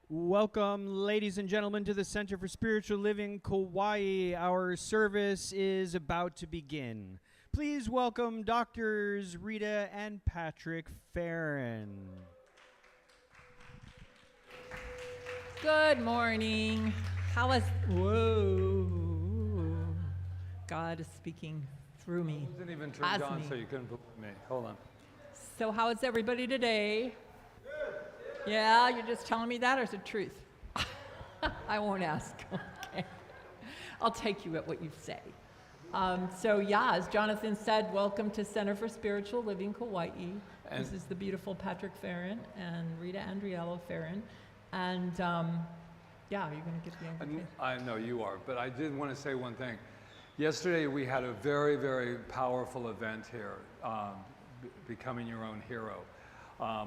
Welcome, ladies and gentlemen, to the Center for Spiritual Living Kauai. Our service is about to begin. Please welcome Doctors Rita and Patrick Feren. Good morning. How is... Whoa. God is speaking through me. It wasn't even turned on, so you couldn't believe me. Hold on. So how is everybody today? Good. Yeah, you're just telling me that, or is it truth? I won't ask. Okay. I'll take you at what you say. So yeah, as Jonathan said, welcome to Center for Spiritual Living Kauai. This is the beautiful Patrick Feren and Rita Andriello-Feren. And yeah, you're going to get the invitation. I know you are, but I did want to say one thing. Yesterday we had a very, very powerful event here, Becoming Your Own Hero,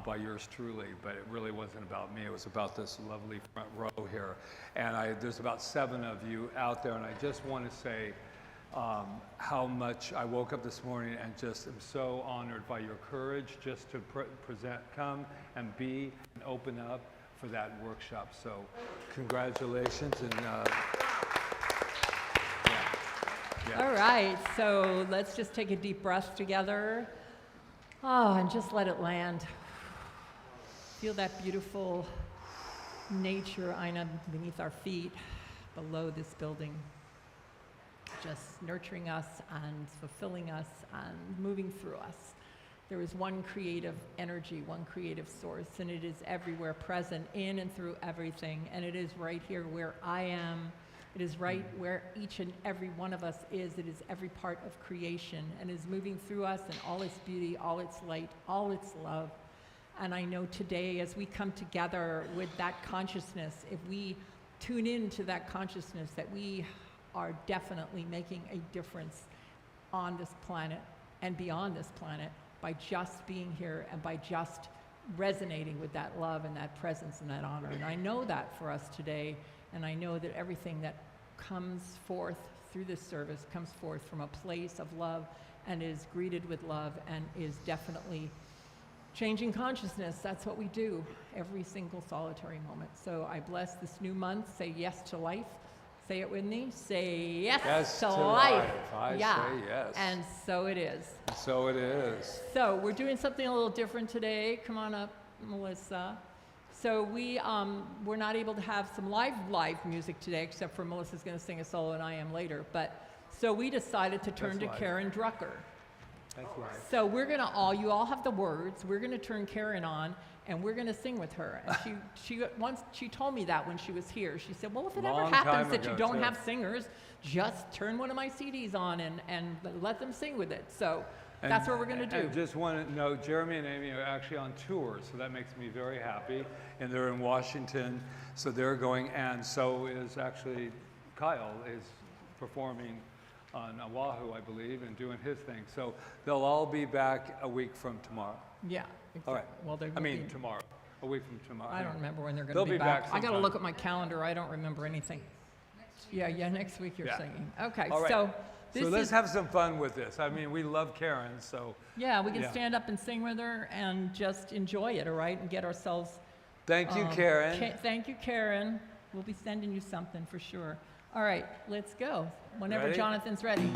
by yours truly, but it really wasn't about me. It was about this lovely front row here. And there's about 7 of you out there, and I just want to say how much I woke up this morning and just am so honored by your courage just to come and be and open up for that workshop. So congratulations. And yeah. All right, so let's just take a deep breath together. Oh, and just let it land. Feel that beautiful nature Aina beneath our feet, below this building. Just nurturing us and fulfilling us and moving through us. There is one creative energy, one creative source, and it is everywhere present, in and through everything. And it is right here where I am. It is right where each and every one of us is. It is every part of creation and is moving through us in all its beauty, all its light, all its love. And I know today, as we come together with that consciousness, if we tune into that consciousness, that we are definitely making a difference on this planet and beyond this planet by just being here and by just resonating with that love and that presence and that honor. And I know that for us today, and I know that everything that comes forth through this service comes forth from a place of love and is greeted with love and is definitely changing consciousness. That's what we do every single solitary moment. So I bless this new month. Say yes to life. Say it with me. Say yes to life. I say yes. And so it is. So it is. So we're doing something a little different today. Come on up, Melissa. So we're not able to have some live music today, except for Melissa's going to sing a solo and I am later. But so we decided to turn to Karen Drucker. That's right. So we're going to you all have the words. We're going to turn Karen on, and we're going to sing with her. And she told me that when she was here. She said, well, if it ever happens that you don't have singers, just turn one of my CDs on and let them sing with it. So that's what we're going to do. I just want to know, Jeremy and Amy are actually on tour, so that makes me very happy. And they're in Washington, so they're going, and so is actually Kyle is performing on Oahu, I believe, and doing his thing. So they'll all be back a week from tomorrow. Yeah. Exactly. All right. Well, tomorrow. A week from tomorrow. I don't remember when they're going to be back. I got to look at my calendar. I don't remember anything. Next week you're singing. Okay, all right. So let's have some fun with this. I mean, we love Karen, so. Yeah, we can stand up and sing with her and just enjoy it, all right, and get ourselves. Thank you, Karen. Thank you, Karen. We'll be sending you something for sure. All right, let's go. Whenever ready? Jonathan's ready.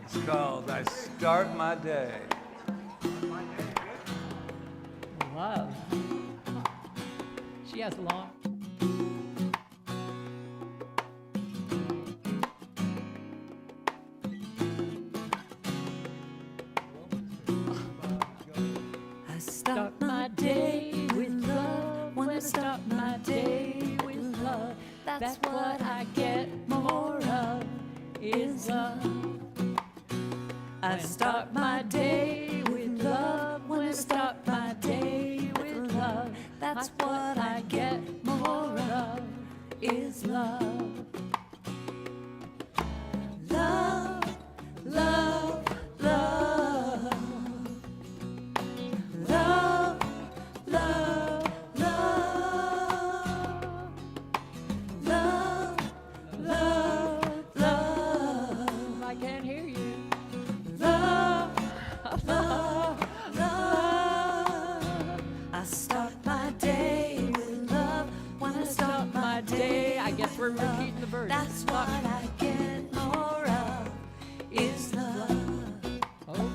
It's called I Start My Day. Love. She has long. I start my day with love. When I start my day with love, that's what I get more of, is love. I start my day with love. When I start my day with love, that's what I get more of, is love. Love, love, love. Love, love, love. Love, love, love. I can't hear you. Love, love, love. I start my day We're repeating the verse. That's what I get more of, is love. Oh.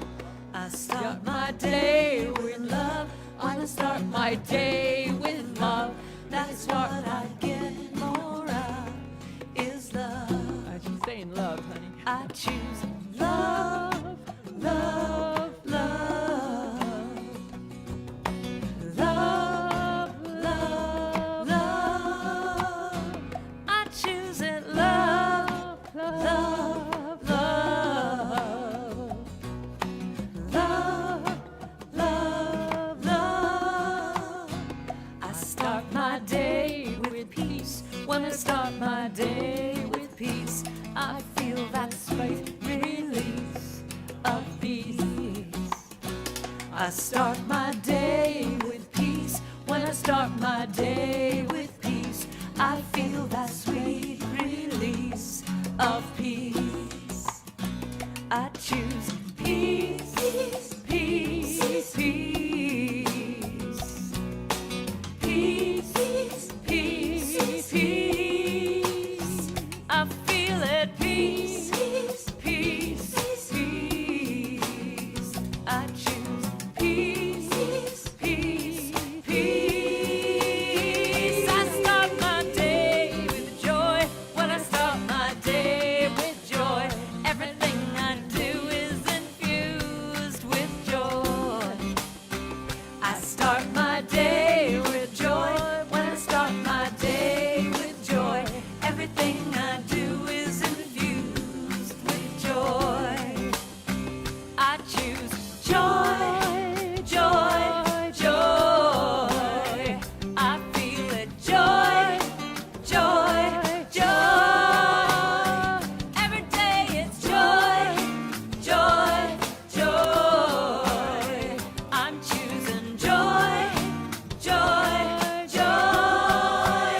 I start my day with love. I wanna start my day with love. That's what I get more of, is love. She's saying love, honey. I choose love, love, love. Love, love, love. I choose it, love, love, love. Love, love, love. I start my day with peace. When I start my day with peace, I feel that sweet release of peace. I start my day with peace. When I start my day with peace, I feel that sweet release of peace. I choose peace, peace, peace, peace. Peace, peace, peace. I feel it, peace, peace, peace. I choose peace, peace, peace. I start my day with joy. When I start my day with joy, everything I do is infused with joy. I start my day with joy. When I start my day with joy, everything I do is infused with joy. I choose joy, joy, joy. I feel it, joy, joy, joy. Every day it's joy, joy, joy. I'm choosing joy, joy, joy.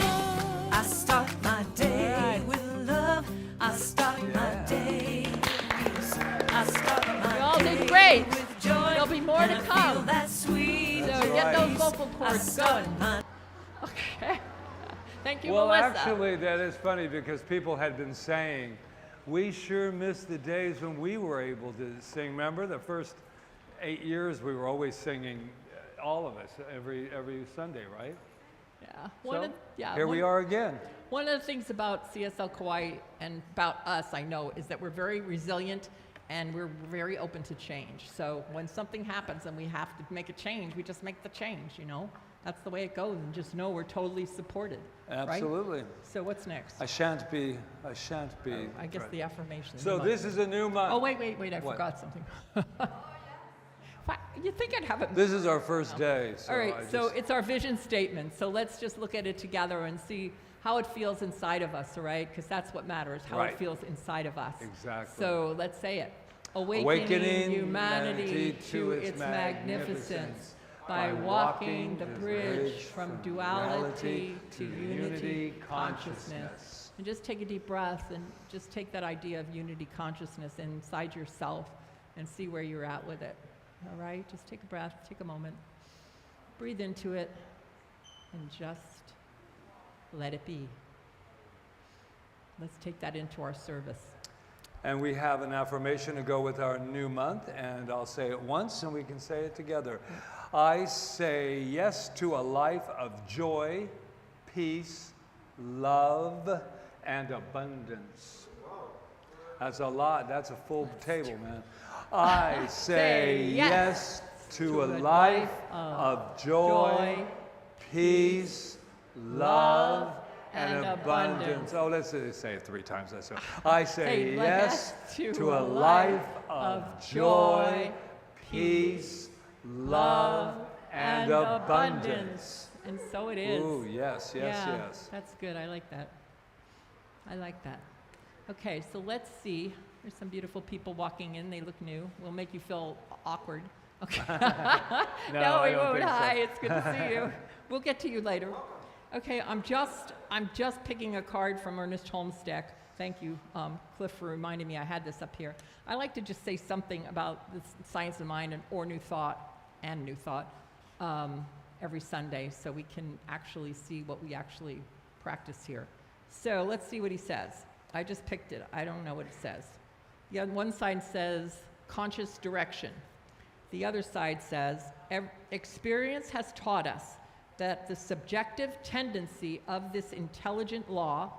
I start my day with love. I start my day with peace. I start my You all day did great. with joy. There'll be more and to I feel come. that sweet So get those release. vocal I cords start going. my Okay. Thank you, Well, Melissa. actually, that is funny because people had been saying, we sure miss the days when we were able to sing. Remember the first 8 years we were always singing, all of us, every Sunday, right? Yeah. So, here we are again. One of the things about CSL Kauai and about us, I know, is that we're very resilient and we're very open to change. So when something happens and we have to make a change, we just make the change, you know? That's the way it goes, and just know we're totally supported. Right? Absolutely. So what's next? I shan't be. I guess right. the affirmation. So this is a new month. Oh, wait, I What? forgot something. You think I'd have it? This is our first day. So All right, I so just- it's our vision statement. So let's just look at it together and see how it feels inside of us, all right? Because that's what matters, how Right. it feels inside of us. Exactly. So let's say it. Awakening Awakening humanity to its magnificence by walking the bridge from duality to unity consciousness. And just take a deep breath and just take that idea of unity consciousness inside yourself and see where you're at with it. All right? Just take a breath, take a moment. Breathe into it and just let it be. Let's take that into our service. And we have an affirmation to go with our new month, and I'll say it once and we can say it together. I say yes to a life of joy, peace, love, and abundance. That's a lot. That's a full table, man. I say yes to a life of joy, peace, love, and abundance. Oh, let's say it 3 times. I say yes to a life of joy, peace, love, and abundance. And so it is. Ooh, yes, yes, Yeah, yes. that's good. I like that. I like that. Okay, so let's see. There's some beautiful people walking in. They look new. We'll make you feel awkward. Okay. No, I we don't won't. think so. Hi, it's good to see you. We'll get to you later. Okay, I'm just picking a card from Ernest Holmes' deck. Thank you, Cliff, for reminding me I had this up here. I like to just say something about the science of mind or new thought every Sunday, so we can actually see what we actually practice here. So let's see what he says. I just picked it. I don't know what it says. The one side says conscious direction. The other side says experience has taught us that the subjective tendency of this intelligent law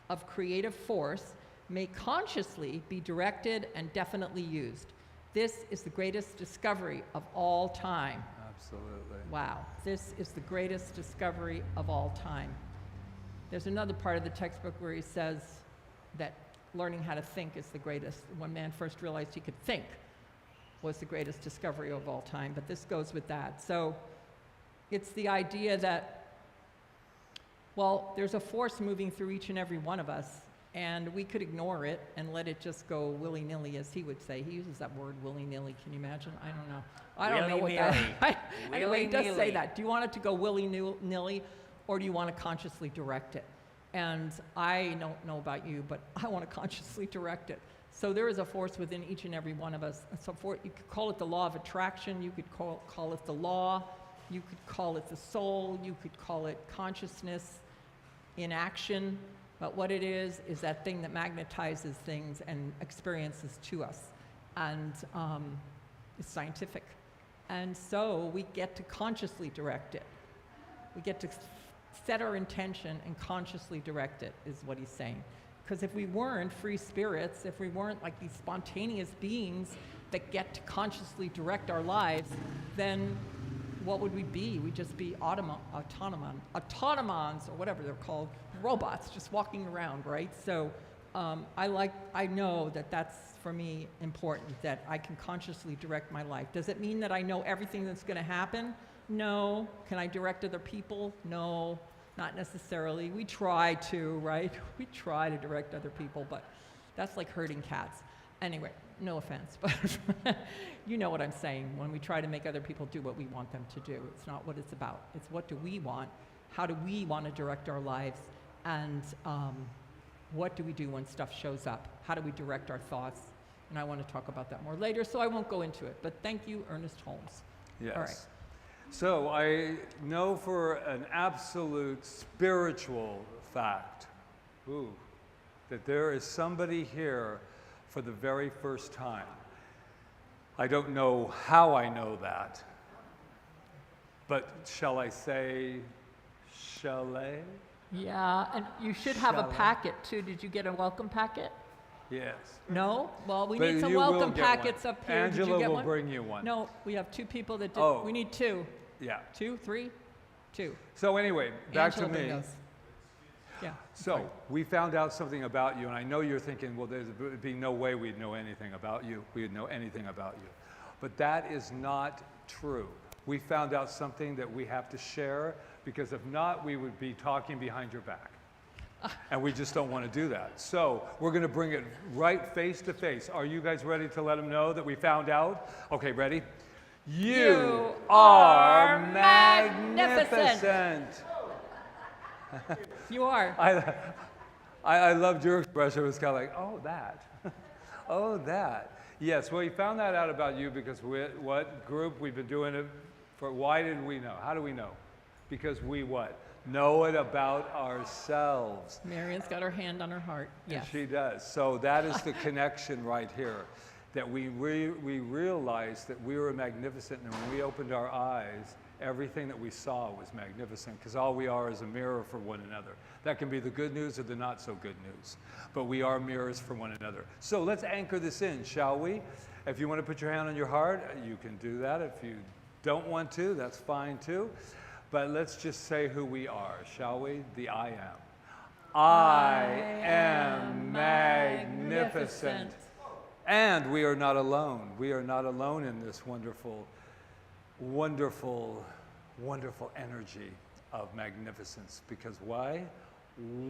of creative force may consciously be directed and definitely used. This is the greatest discovery of all time. Absolutely. Wow, this is the greatest discovery of all time. There's another part of the textbook where he says that learning how to think is the greatest. When man first realized he could think was the greatest discovery of all time, but this goes with that. So it's the idea that, well, there's a force moving through each and every one of us, and we could ignore it and let it just go willy-nilly, as he would say. He uses that word willy-nilly. Can you imagine? I don't know. I don't know what that. Anyway, he does say that. Do you want it to go willy-nilly, or do you want to consciously direct it? And I don't know about you, but I want to consciously direct it. So there is a force within each and every one of us. So you could call it the law of attraction. You could call it the law. You could call it the soul. You could call it consciousness in action. But what it is that thing that magnetizes things and experiences to us. And it's scientific. And so we get to consciously direct it. We get to set our intention and consciously direct it, is what he's saying. Because if we weren't free spirits, if we weren't like these spontaneous beings that get to consciously direct our lives, then what would we be? We'd just be autonomons, or whatever they're called, robots just walking around, right? So I know that that's, for me, important, that I can consciously direct my life. Does it mean that I know everything that's going to happen? No. Can I direct other people? No, not necessarily. We try to, right? We try to direct other people, but that's like herding cats. Anyway, no offense, but you know what I'm saying. When we try to make other people do what we want them to do, it's not what it's about. It's what do we want? How do we want to direct our lives? And what do we do when stuff shows up? How do we direct our thoughts? And I want to talk about that more later, so I won't go into it. But thank you, Ernest Holmes. Yes. All right. So I know for an absolute spiritual fact, that there is somebody here for the very first time. I don't know how I know that, but shall I say chalet? Yeah, and you should have a packet too. Did you get a welcome packet? Yes. No? Well, we But need some you will welcome get packets one. up here. Did Angela you get will one? bring you one. No, we have two people that did. Oh. We need two. Yeah. 2, 3, 2. So anyway, back Angela to me. knows. Yeah. So we found out something about you, and I know you're thinking, well, there'd be no way we'd know anything about you. We'd know anything about you. But that is not true. We found out something that we have to share, because if not, we would be talking behind your back. And we just don't want to do that. So we're going to bring it right face to face. Are you guys ready to let them know that we found out? Okay, ready? You are magnificent. You are. I loved your expression. It was kind of like, oh, that. Oh, that. Yes, well, we found that out about you because what group we've been doing it for. Why did we know? How do we know? Because we what? Know it about ourselves. Marion's got her hand on her heart. Yes. And she does. So that is the connection right here. That we realized that we were magnificent, and when we opened our eyes, everything that we saw was magnificent, because all we are is a mirror for one another. That can be the good news or the not so good news, but we are mirrors for one another. So let's anchor this in, shall we? If you want to put your hand on your heart, you can do that. If you don't want to, that's fine too. But let's just say who we are, shall we? The I am. I am magnificent. And we are not alone. We are not alone in this wonderful, wonderful, wonderful energy of magnificence. Because why?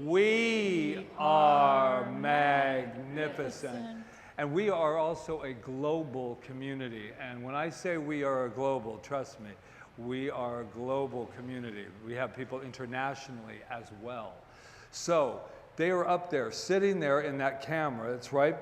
We are magnificent. And we are also a global community. And when I say we are a global, trust me, we are a global community. We have people internationally as well. So they are up there, sitting there in that camera. It's right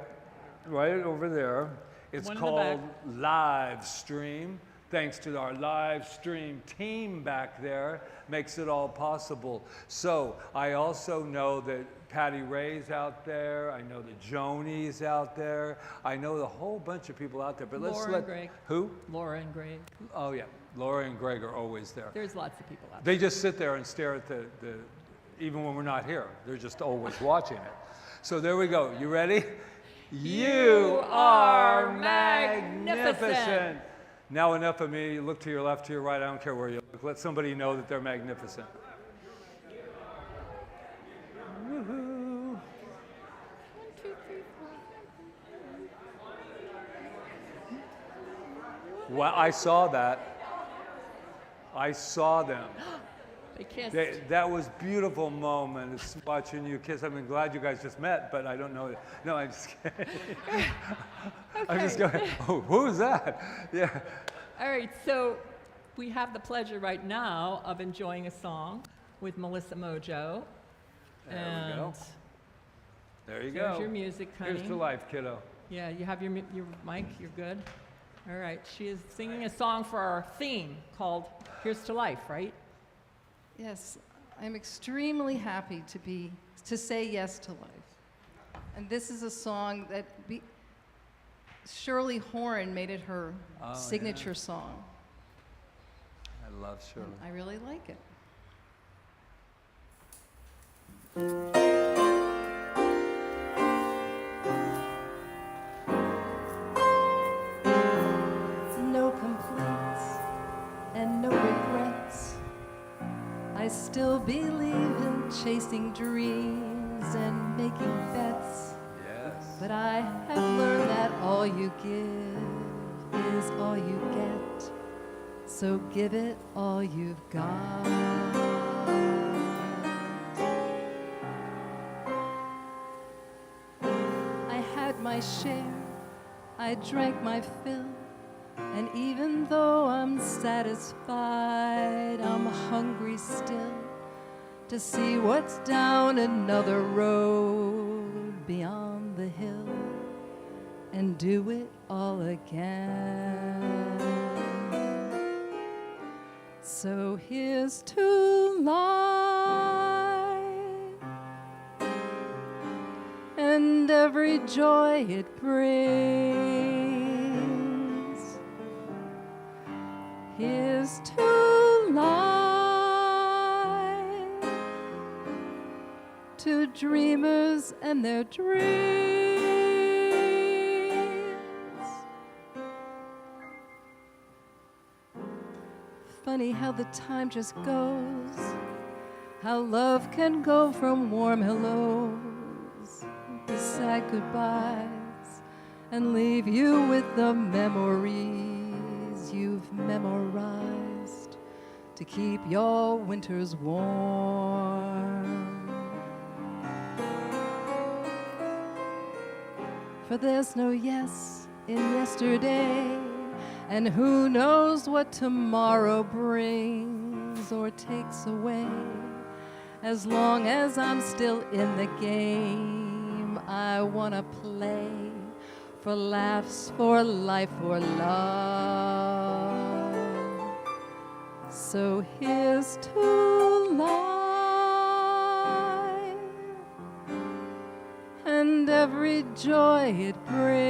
over there. It's called live stream. thanks to our live stream team back there, makes it all possible. So I also know that Patty Ray's out there. I know that Joni's out there. I know a whole bunch of people out there. But let's Laura and Greg. Who? Laura and Greg. Oh yeah, Laura and Greg are always there. There's lots of people out there. They just sit there and stare at the even when we're not here. They're just always watching it. So there we go. You ready? You are magnificent. Now enough of me. Look to your left, to your right. I don't care where you look. Let somebody know that they're magnificent. Woohoo. 1, 2, 3, 4. Well, I saw that. I saw them. They kissed. That was a beautiful moment. It's watching you kiss. I'm glad you guys just met, but I don't know. No, I'm just kidding. I'm just going, oh, who's that? Yeah. All right, so we have the pleasure right now of enjoying a song with Melissa Mojo. There we go. There you There's go. your music, honey. Here's to life, kiddo. Yeah, you have your mic, you're good. All right, she is singing a song for our theme called Here's to Life, right? Yes, I'm extremely happy to say yes to life. And this is a song that Shirley Horn made it her signature song. I love Shirley. I really like it. No complaints and no regrets. I still believe in chasing dreams and making bets. Yes. But I have learned that all you give is all you get. So give it all you've got. I had my share, I drank my fill. And even though I'm satisfied, I'm hungry still to see what's down another road beyond the hill and do it all again. So here's to life and every joy it brings. Here's to life, to dreamers and their dreams. Funny how the time just goes, how love can go from warm hellos to sad goodbyes and leave you with the memories you've memorized to keep your winters warm. For there's no yes in yesterday, and who knows what tomorrow brings or takes away. As long as I'm still in the game, I wanna play for laughs, for life, for love. So here's to life and every joy it brings.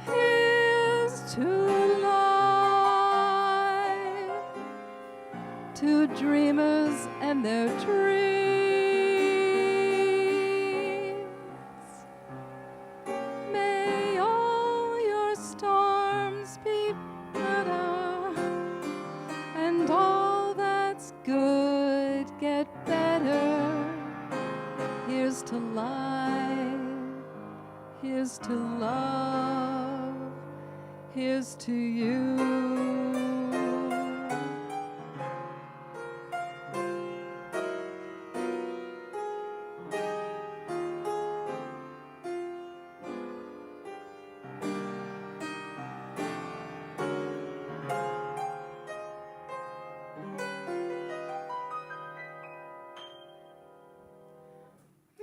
Here's to life, to dreamers and their dreams. May all your storms be better, and all that's good get better. Here's to life, here's to love, here's to you.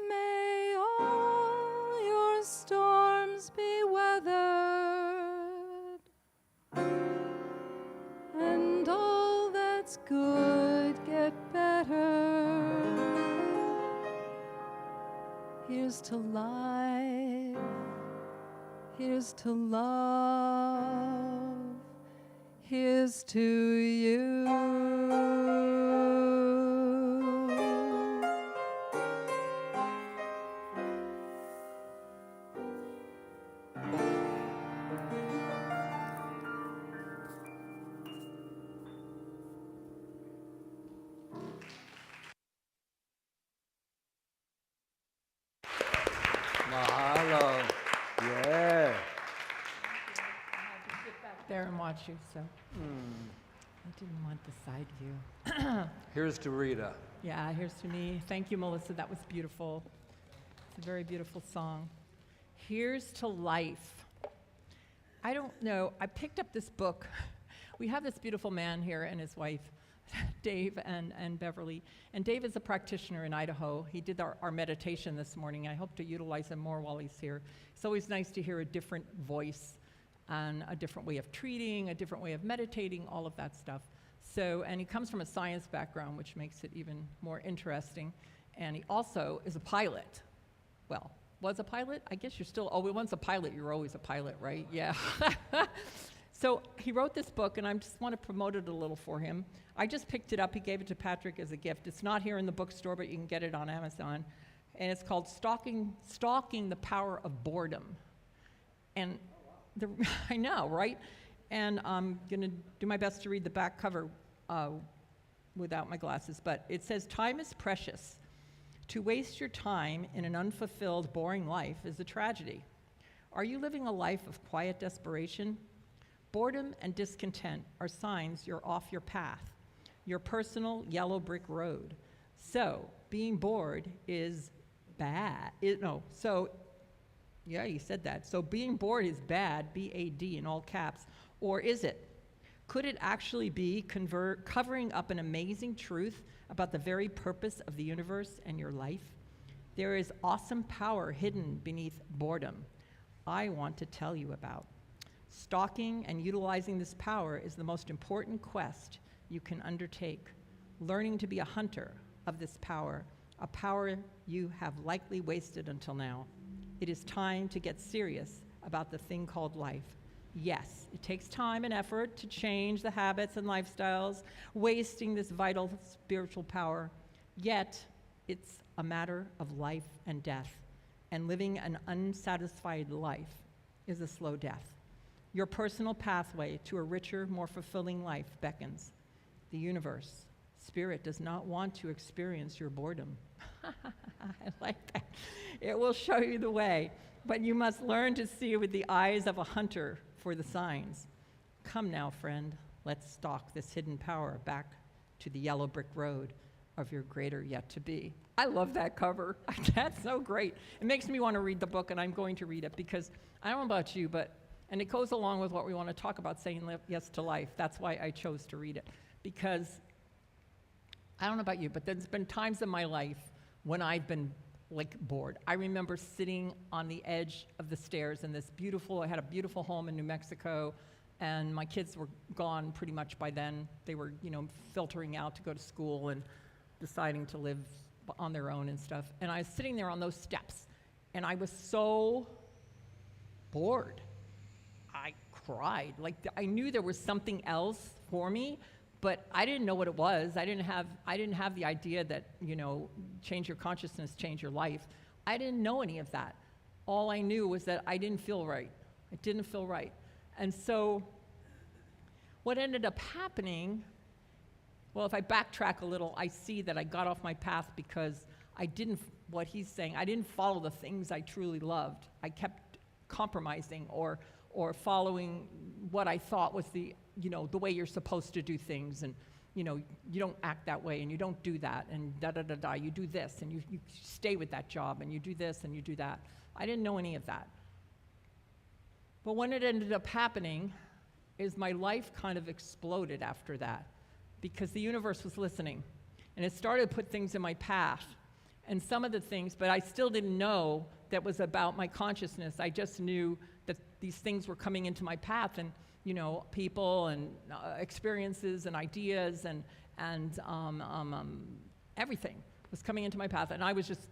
May all your storms be weathered, gets good, get better. Here's to life, here's to love, here's to you. Mahalo. Yeah. There and watch you, so I didn't want the side view. Here's to Rita. Yeah, here's to me. Thank you, Melissa. That was beautiful. It's a very beautiful song. Here's to life. I don't know. I picked up this book. We have this beautiful man here and his wife, Dave and Beverly. And Dave is a practitioner in Idaho. He did our meditation this morning. I hope to utilize him more while he's here. It's always nice to hear a different voice and a different way of treating, a different way of meditating, all of that stuff. So, and he comes from a science background, which makes it even more interesting. And he also is a pilot. Well, was a pilot? I guess you're still, once a pilot, you're always a pilot, right? Yeah. So he wrote this book, and I just want to promote it a little for him. I just picked it up. He gave it to Patrick as a gift. It's not here in the bookstore, but you can get it on Amazon. And it's called Stalking the Power of Boredom. And I know, right? And I'm going to do my best to read the back cover without my glasses. But it says, "Time is precious. To waste your time in an unfulfilled, boring life is a tragedy. Are you living a life of quiet desperation? Boredom and discontent are signs you're off your path, your personal yellow brick road. So being bored is bad. Yeah, you said that. So being bored is bad, B-A-D in all caps, or is it? Could it actually be covering up an amazing truth about the very purpose of the universe and your life? There is awesome power hidden beneath boredom I want to tell you about. Stalking and utilizing this power is the most important quest you can undertake. Learning to be a hunter of this power, a power you have likely wasted until now. It is time to get serious about the thing called life. Yes, it takes time and effort to change the habits and lifestyles, wasting this vital spiritual power. Yet, it's a matter of life and death, and living an unsatisfied life is a slow death. Your personal pathway to a richer, more fulfilling life beckons. The universe, spirit, does not want to experience your boredom." I like that. It will show you the way, but you must learn to see with the eyes of a hunter for the signs. Come now, friend, let's stalk this hidden power back to the yellow brick road of your greater yet to be. I love that cover. That's so great. It makes me want to read the book, and I'm going to read it because I don't know about you, and it goes along with what we want to talk about, saying yes to life. That's why I chose to read it, because I don't know about you, but there's been times in my life when I've been bored. I remember sitting on the edge of the stairs in I had a beautiful home in New Mexico, and my kids were gone pretty much by then. They were, filtering out to go to school and deciding to live on their own and stuff. And I was sitting there on those steps, and I was so bored. I cried. I knew there was something else for me, but I didn't know what it was. I didn't have the idea that, change your consciousness, change your life. I didn't know any of that. All I knew was that I didn't feel right. I didn't feel right. And so what ended up happening, well, if I backtrack a little, I see that I got off my path because what he's saying, I didn't follow the things I truly loved. I kept compromising or following what I thought was the way you're supposed to do things, and you don't act that way, and you don't do that, and da-da-da-da, you do this, and you stay with that job, and you do this, and you do that. I didn't know any of that. But when it ended up happening is my life kind of exploded after that, because the universe was listening, and it started to put things in my path, and some of the things, but I still didn't know that was about my consciousness. I just knew that these things were coming into my path, and people and experiences and ideas, and everything was coming into my path, and I was just,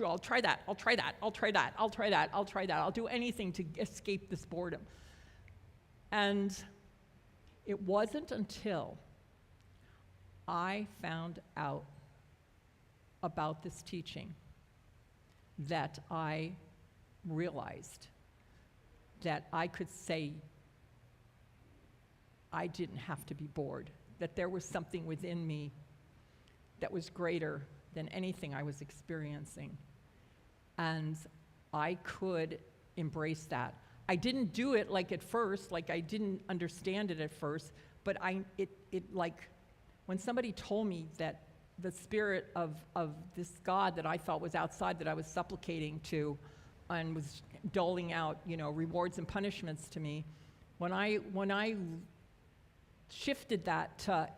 I'll try that, I'll try that, I'll try that, I'll try that, I'll try that. I'll do anything to escape this boredom. And it wasn't until I found out about this teaching that I realized that I could say I didn't have to be bored, that there was something within me that was greater than anything I was experiencing. And I could embrace that. I didn't do it like at first, like I didn't understand it at first, but like when somebody told me that the spirit of this God that I thought was outside, that I was supplicating to and was doling out, rewards and punishments to me, when I shifted that to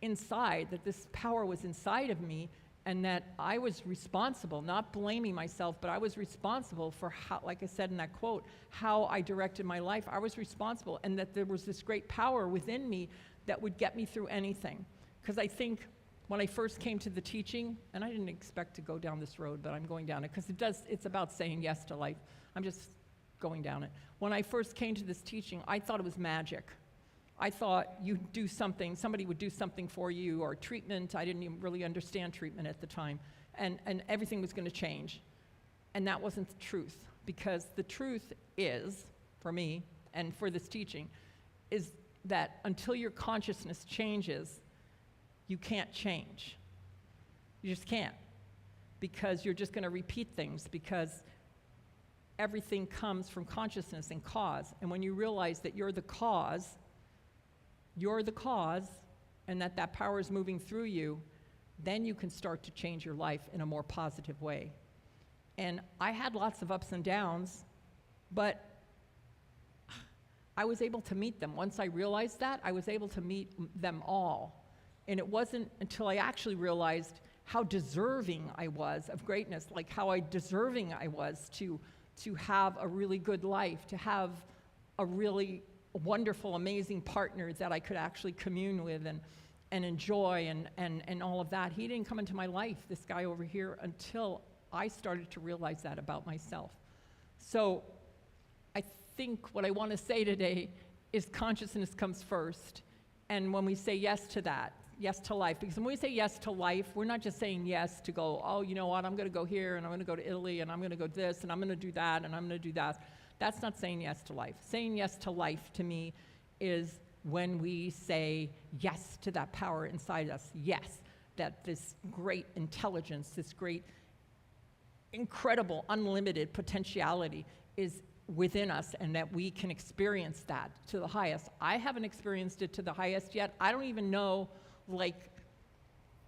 inside, that this power was inside of me, and that I was responsible, not blaming myself, but I was responsible for how, like I said in that quote, how I directed my life. I was responsible, and that there was this great power within me that would get me through anything. Because I think when I first came to the teaching, and I didn't expect to go down this road, but I'm going down it, because it's about saying yes to life. I'm just going down it. When I first came to this teaching, I thought it was magic. I thought you'd do something, somebody would do something for you, or treatment. I didn't even really understand treatment at the time. And everything was going to change. And that wasn't the truth. Because the truth is, for me, and for this teaching, is that until your consciousness changes, you can't change. You just can't. Because you're just going to repeat things, because everything comes from consciousness and cause. And when you realize that you're the cause, and that power is moving through you, then you can start to change your life in a more positive way. And I had lots of ups and downs, but I was able to meet them. Once I realized that, I was able to meet them all. And it wasn't until I actually realized how deserving I was of greatness, like how deserving I was to have a really good life, to have a really wonderful, amazing partner that I could actually commune with and enjoy and all of that. He didn't come into my life, this guy over here, until I started to realize that about myself. So I think what I want to say today is consciousness comes first. And when we say yes to that, yes to life, because when we say yes to life, we're not just saying yes to go, oh, you know what, I'm going to go here, and I'm going to go to Italy, and I'm going to go this, and I'm going to do that, and I'm going to do that. That's not saying yes to life. Saying yes to life, to me, is when we say yes to that power inside us. Yes, that this great intelligence, this great, incredible, unlimited potentiality is within us, and that we can experience that to the highest. I haven't experienced it to the highest yet. I don't even know,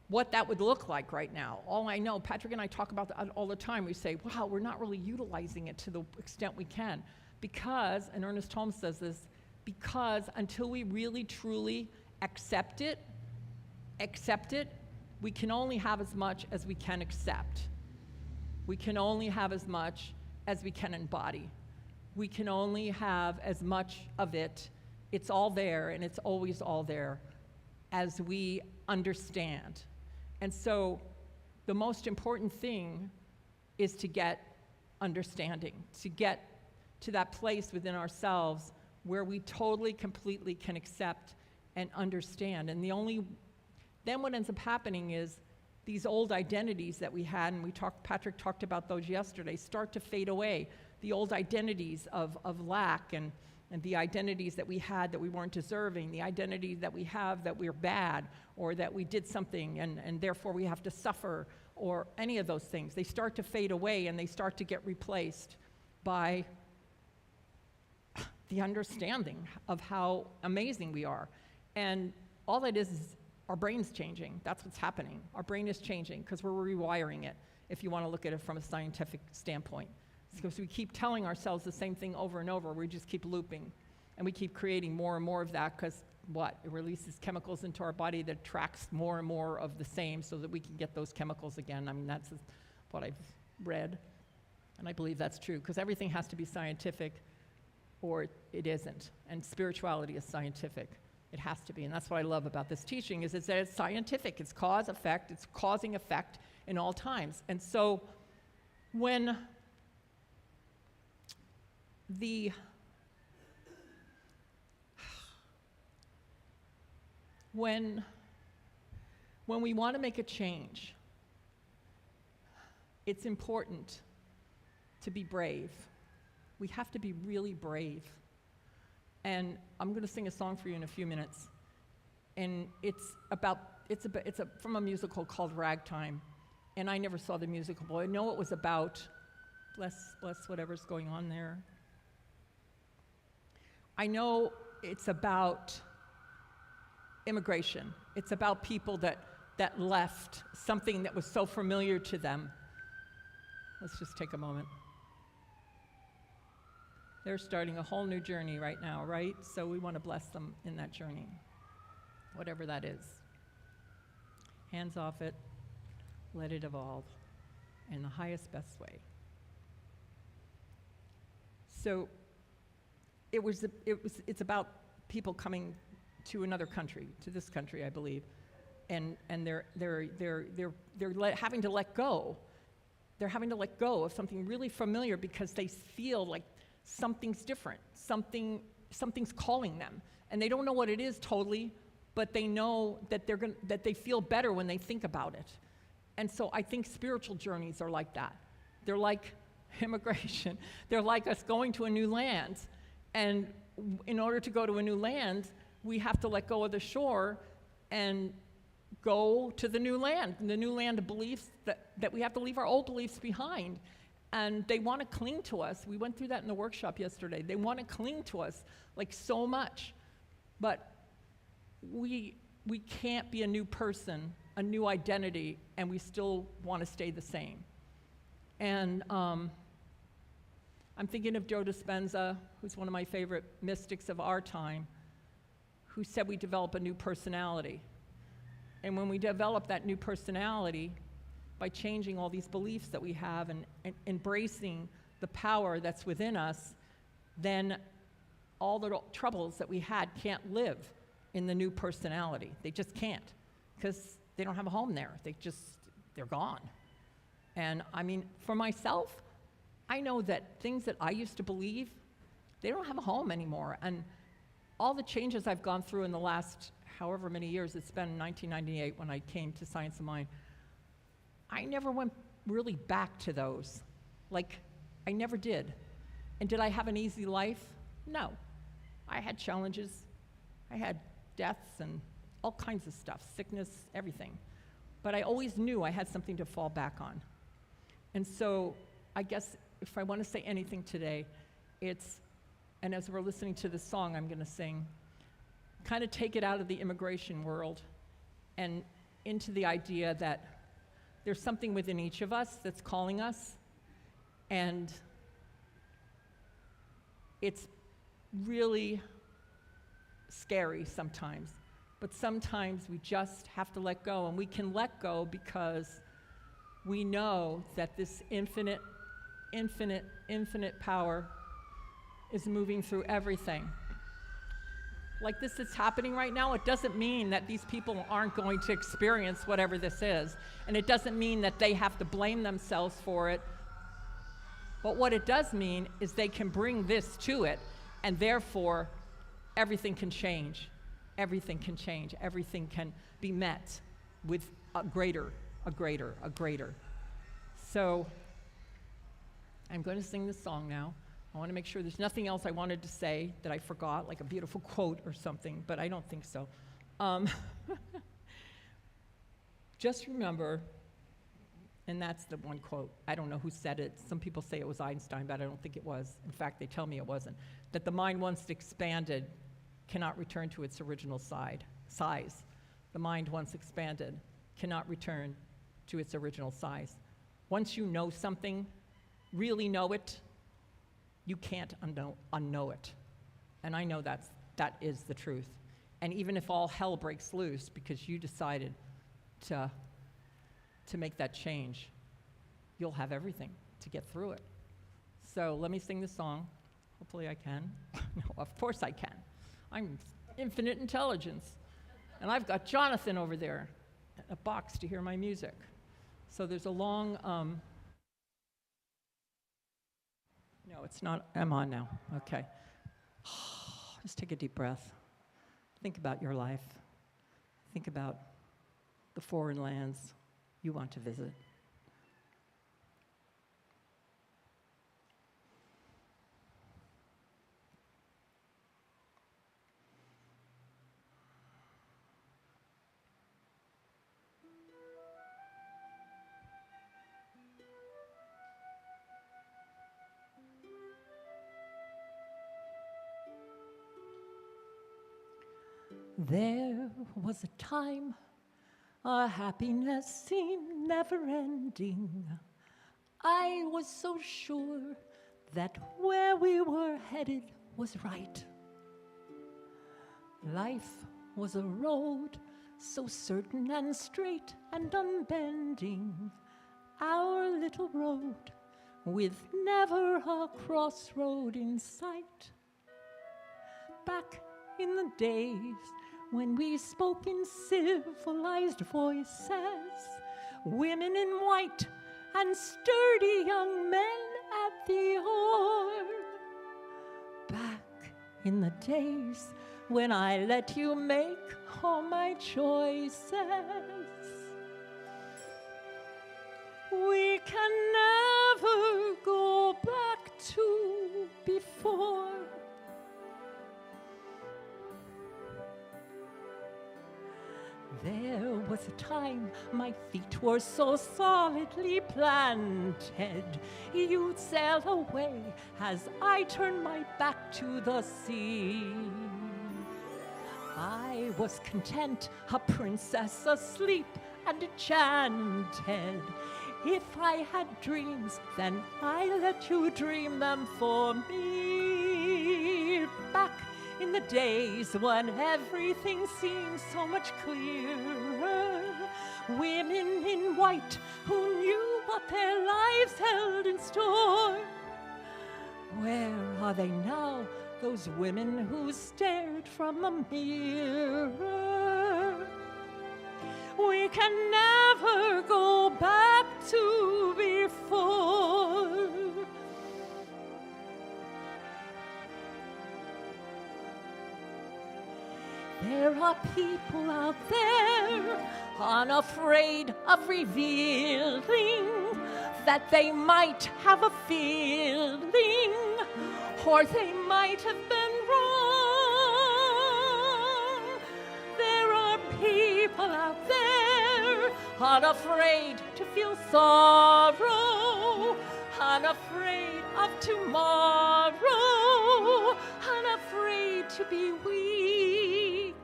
what that would look like right now. All I know, Patrick and I talk about that all the time. We say, wow, we're not really utilizing it to the extent we can. Because, and Ernest Holmes says this, because until we really, truly accept it, we can only have as much as we can accept. We can only have as much as we can embody. We can only have as much of it. It's all there, and it's always all there, as we understand. And so the most important thing is to get understanding, to get to that place within ourselves where we totally, completely can accept and understand. And then what ends up happening is these old identities that we had, and Patrick talked about those yesterday, start to fade away. The old identities of lack and the identities that we had that we weren't deserving, the identity that we have that we're bad, or that we did something and therefore we have to suffer, or any of those things. They start to fade away, and they start to get replaced by the understanding of how amazing we are. And all that is our brain's changing. That's what's happening. Our brain is changing because we're rewiring it, if you want to look at it from a scientific standpoint. Because we keep telling ourselves the same thing over and over. We just keep looping. And we keep creating more and more of that because what? It releases chemicals into our body that attracts more and more of the same so that we can get those chemicals again. I mean, that's what I've read. And I believe that's true because everything has to be scientific or it isn't. And spirituality is scientific. It has to be, and that's what I love about this teaching, is that it's scientific. It's cause, effect, it's causing effect in all times. And so when when we want to make a change, it's important to be brave. We have to be really brave. And I'm going to sing a song for you in a few minutes. And it's from a musical called Ragtime. And I never saw the musical, but I know it was about, bless whatever's going on there. I know it's about immigration. It's about people that left something that was so familiar to them. Let's just take a moment. They're starting a whole new journey right now, right? So we want to bless them in that journey, whatever that is. Hands off it, let it evolve in the highest, best way. So it's about people coming to another country, to this country, I believe, and they're having to let go. They're having to let go of something really familiar because they feel like something's different, something's calling them, and they don't know what it is totally, but they know that that they feel better when they think about it. And so I think spiritual journeys are like that. They're like immigration. They're like us going to a new land, and in order to go to a new land, we have to let go of the shore and go to the new land of beliefs that we have to leave our old beliefs behind. And they want to cling to us. We went through that in the workshop yesterday. They want to cling to us like so much. But we can't be a new person, a new identity, and we still want to stay the same. And I'm thinking of Joe Dispenza, who's one of my favorite mystics of our time, who said we develop a new personality. And when we develop that new personality, by changing all these beliefs that we have and embracing the power that's within us, then all the troubles that we had can't live in the new personality. They just can't, because they don't have a home there. They're gone. And I mean, for myself, I know that things that I used to believe, they don't have a home anymore. And all the changes I've gone through in the last however many years, it's been 1998 when I came to Science of Mind, I never went really back to those. Like, I never did. And did I have an easy life? No. I had challenges. I had deaths and all kinds of stuff, sickness, everything. But I always knew I had something to fall back on. And so I guess if I want to say anything today, and as we're listening to the song I'm going to sing, kind of take it out of the immigration world and into the idea that there's something within each of us that's calling us, and it's really scary sometimes, but sometimes we just have to let go, and we can let go because we know that this infinite power is moving through everything. Like this is happening right now, it doesn't mean that these people aren't going to experience whatever this is. And it doesn't mean that they have to blame themselves for it. But what it does mean is they can bring this to it, and therefore everything can change. Everything can change. Everything can be met with a greater. So I'm going to sing this song now. I want to make sure there's nothing else I wanted to say that I forgot, like a beautiful quote or something, but I don't think so. Just remember, and that's the one quote, I don't know who said it. Some people say it was Einstein, but I don't think it was. In fact, they tell me it wasn't. That the mind once expanded cannot return to its original size. The mind once expanded cannot return to its original size. Once you know something, really know it, you can't unknow it. And I know that is the truth. And even if all hell breaks loose because you decided to make that change, you'll have everything to get through it. So let me sing this song. Hopefully I can. No, of course I can. I'm infinite intelligence. And I've got Jonathan over there, a box to hear my music. So there's a long, no, it's not, I'm on now, okay. Just take a deep breath. Think about your life. Think about the foreign lands you want to visit. There was a time our happiness seemed never-ending. I was so sure that where we were headed was right. Life was a road so certain and straight and unbending, our little road with never a crossroad in sight. Back in the days when we spoke in civilized voices, women in white and sturdy young men at the oar. Back in the days when I let you make all my choices, we can never go back to before. There was a time my feet were so solidly planted, you'd sail away as I turned my back to the sea. I was content, a princess asleep and enchanted. If I had dreams, then I let you dream them for me. Back in the days when everything seemed so much clearer, women in white who knew what their lives held in store. Where are they now, those women who stared from a mirror? We can never go back to before. There are people out there unafraid of revealing that they might have a feeling, or they might have been wrong. There are people out there unafraid to feel sorrow, unafraid of tomorrow, unafraid to be weak,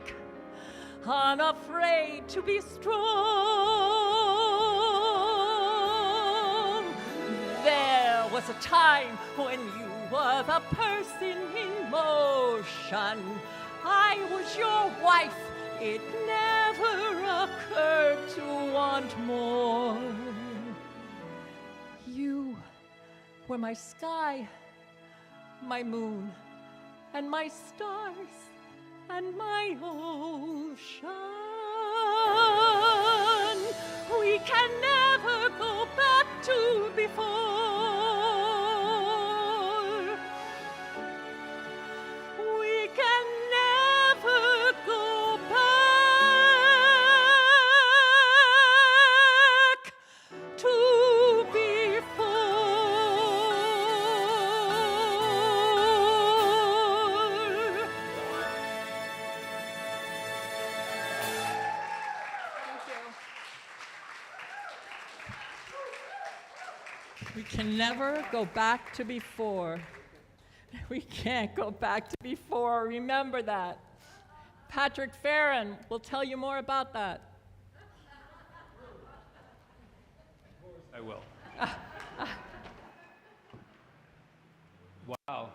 unafraid to be strong. There was a time when you were the person in motion. I was your wife. It never occurred to want more. You were my sky, my moon, and my stars, and my ocean. We can never go back to before. We can never go back to before. We can never go back to before. We can't go back to before. Remember that. Patrick Feren will tell you more about that. I will. Wow.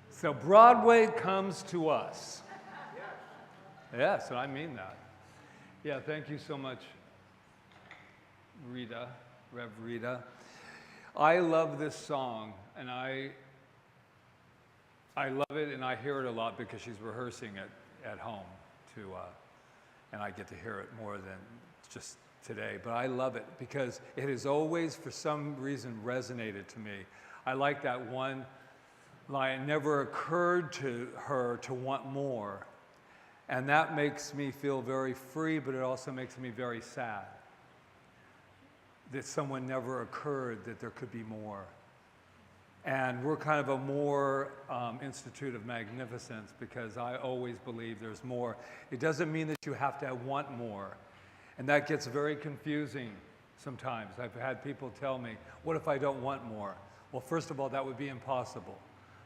So Broadway comes to us. Yes, and I mean that. Yeah, thank you so much, Rita, Rev Rita. I love this song, and I I love it, and I hear it a lot because she's rehearsing it at home too, and I get to hear it more than just today. But I love it because it has always, for some reason, resonated to me. I like that one line, it never occurred to her to want more. And that makes me feel very free, but it also makes me very sad that someone never occurred that there could be more. And we're kind of a more institute of magnificence because I always believe there's more. It doesn't mean that you have to want more. And that gets very confusing sometimes. I've had people tell me, what if I don't want more? Well, first of all, that would be impossible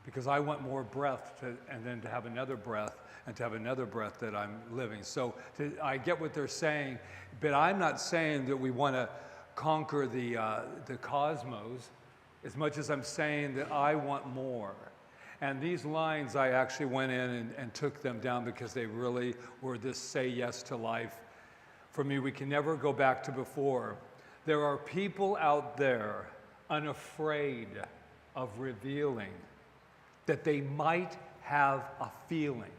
because I want more breath and then to have another breath and to have another breath that I'm living. So I get what they're saying, but I'm not saying that we want to conquer the cosmos as much as I'm saying that I want more. And these lines, I actually went in and took them down because they really were this say yes to life. For me, we can never go back to before. There are people out there unafraid of revealing that they might have a feeling.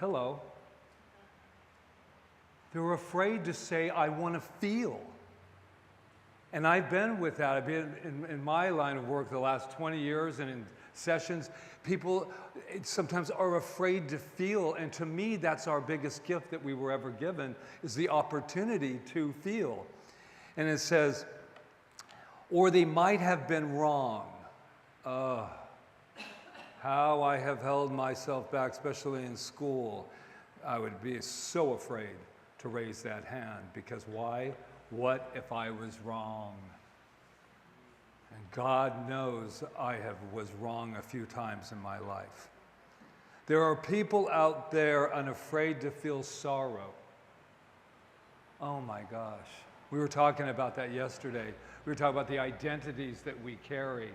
Hello. They're afraid to say, I want to feel. And I've been with that. I've been in my line of work the last 20 years and in sessions, people sometimes are afraid to feel. And to me, that's our biggest gift that we were ever given, is the opportunity to feel. And it says, or they might have been wrong. How I have held myself back, especially in school. I would be so afraid to raise that hand because why? What if I was wrong? And God knows I was wrong a few times in my life. There are people out there unafraid to feel sorrow. Oh my gosh. We were talking about that yesterday. We were talking about the identities that we carry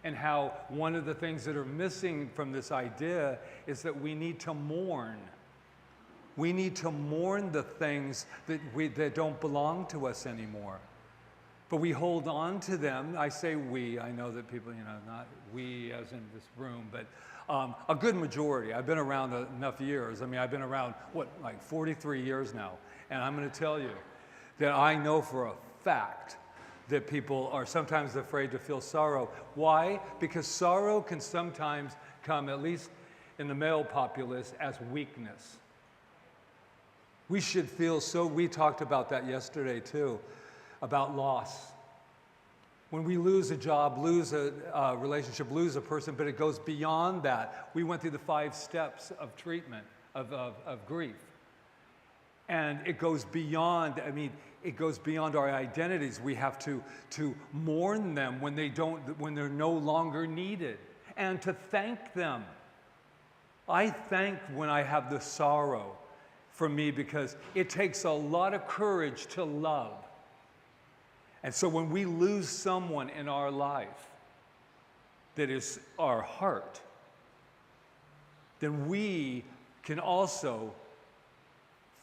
and how one of the things that are missing from this idea is that we need to mourn. We need to mourn the things that don't belong to us anymore. But we hold on to them. I say we. I know that people, not we as in this room, but a good majority. I've been around enough years. I mean, I've been around, like 43 years now. And I'm going to tell you that I know for a fact that people are sometimes afraid to feel sorrow. Why? Because sorrow can sometimes come, at least in the male populace, as weakness. We should feel we talked about that yesterday too, about loss. When we lose a job, lose a relationship, lose a person, but it goes beyond that. We went through the 5 steps of treatment, of grief. And it goes beyond, it goes beyond our identities. We have to mourn them when they're no longer needed, and to thank them. I thank when I have the sorrow for me because it takes a lot of courage to love. And so when we lose someone in our life that is our heart, then we can also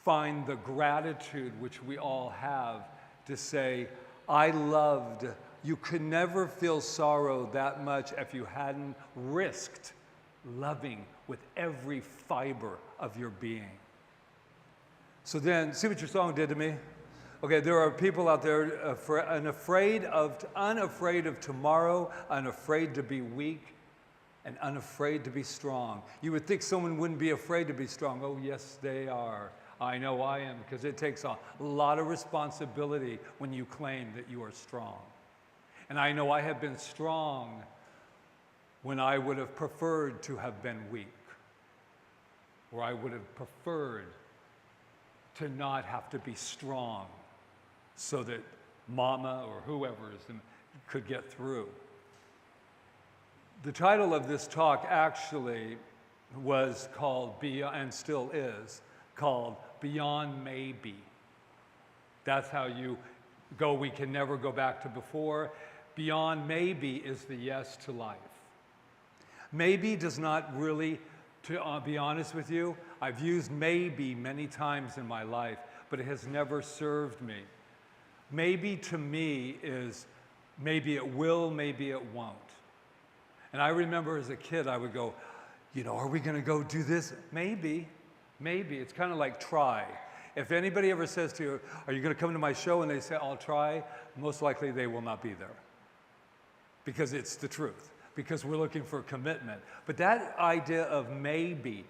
find the gratitude which we all have to say, I loved. You could never feel sorrow that much if you hadn't risked loving with every fiber of your being. So then, see what your song did to me? Okay, there are people out there unafraid of tomorrow, unafraid to be weak, and unafraid to be strong. You would think someone wouldn't be afraid to be strong. Oh, yes, they are. I know I am, because it takes a lot of responsibility when you claim that you are strong. And I know I have been strong when I would have preferred to have been weak, or I would have preferred to not have to be strong so that mama or whoever could get through. The title of this talk actually was called, and still is, called Beyond Maybe. That's how you go, we can never go back to before. Beyond maybe is the yes to life. Maybe does not really, to be honest with you, I've used maybe many times in my life, but it has never served me. Maybe to me is maybe it will, maybe it won't. And I remember as a kid, I would go, are we going to go do this? Maybe. It's kind of like try. If anybody ever says to you, are you going to come to my show? And they say, I'll try, most likely they will not be there. Because it's the truth. Because we're looking for commitment. But that idea of maybe,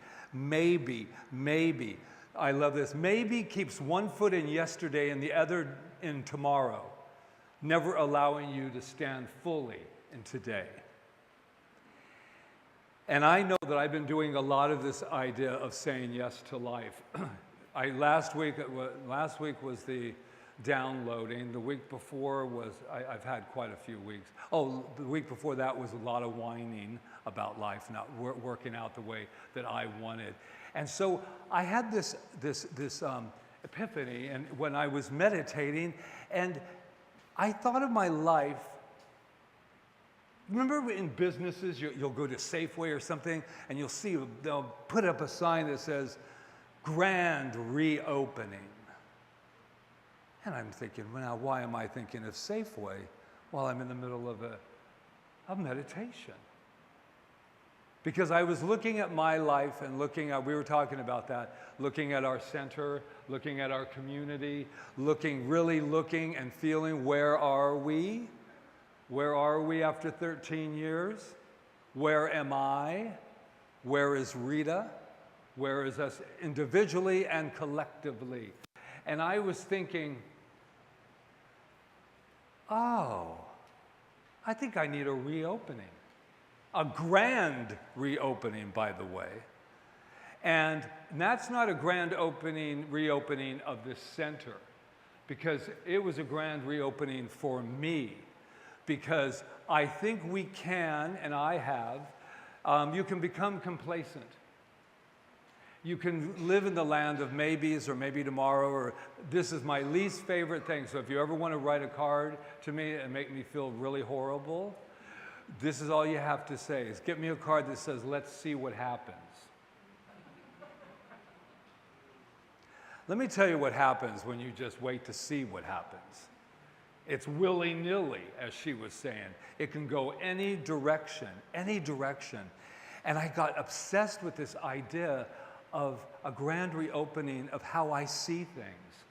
I love this. Maybe keeps one foot in yesterday and the other in tomorrow, never allowing you to stand fully in today. And I know that I've been doing a lot of this idea of saying yes to life. Last week was the downloading. The week before was, I've had quite a few weeks. Oh, the week before that was a lot of whining about life not working out the way that I wanted. And so I had this epiphany, and when I was meditating, and I thought of my life. Remember in businesses, you'll go to Safeway or something, and you'll see they'll put up a sign that says, grand reopening. And I'm thinking, well, now why am I thinking of Safeway while I'm in the middle of a meditation? Because I was looking at my life and we were talking about that, looking at our center, looking at our community, really looking and feeling, where are we? Where are we after 13 years? Where am I? Where is Rita? Where is us individually and collectively? And I was thinking, oh, I think I need a reopening. A grand reopening, by the way. And that's not a grand reopening of this center, because it was a grand reopening for me. Because I think we can, and I have, you can become complacent. You can live in the land of maybes, or maybe tomorrow, or this is my least favorite thing. So if you ever want to write a card to me and make me feel really horrible, this is all you have to say, is get me a card that says, let's see what happens. Let me tell you what happens when you just wait to see what happens. It's willy-nilly, as she was saying. It can go any direction. And I got obsessed with this idea of a grand reopening of how I see things,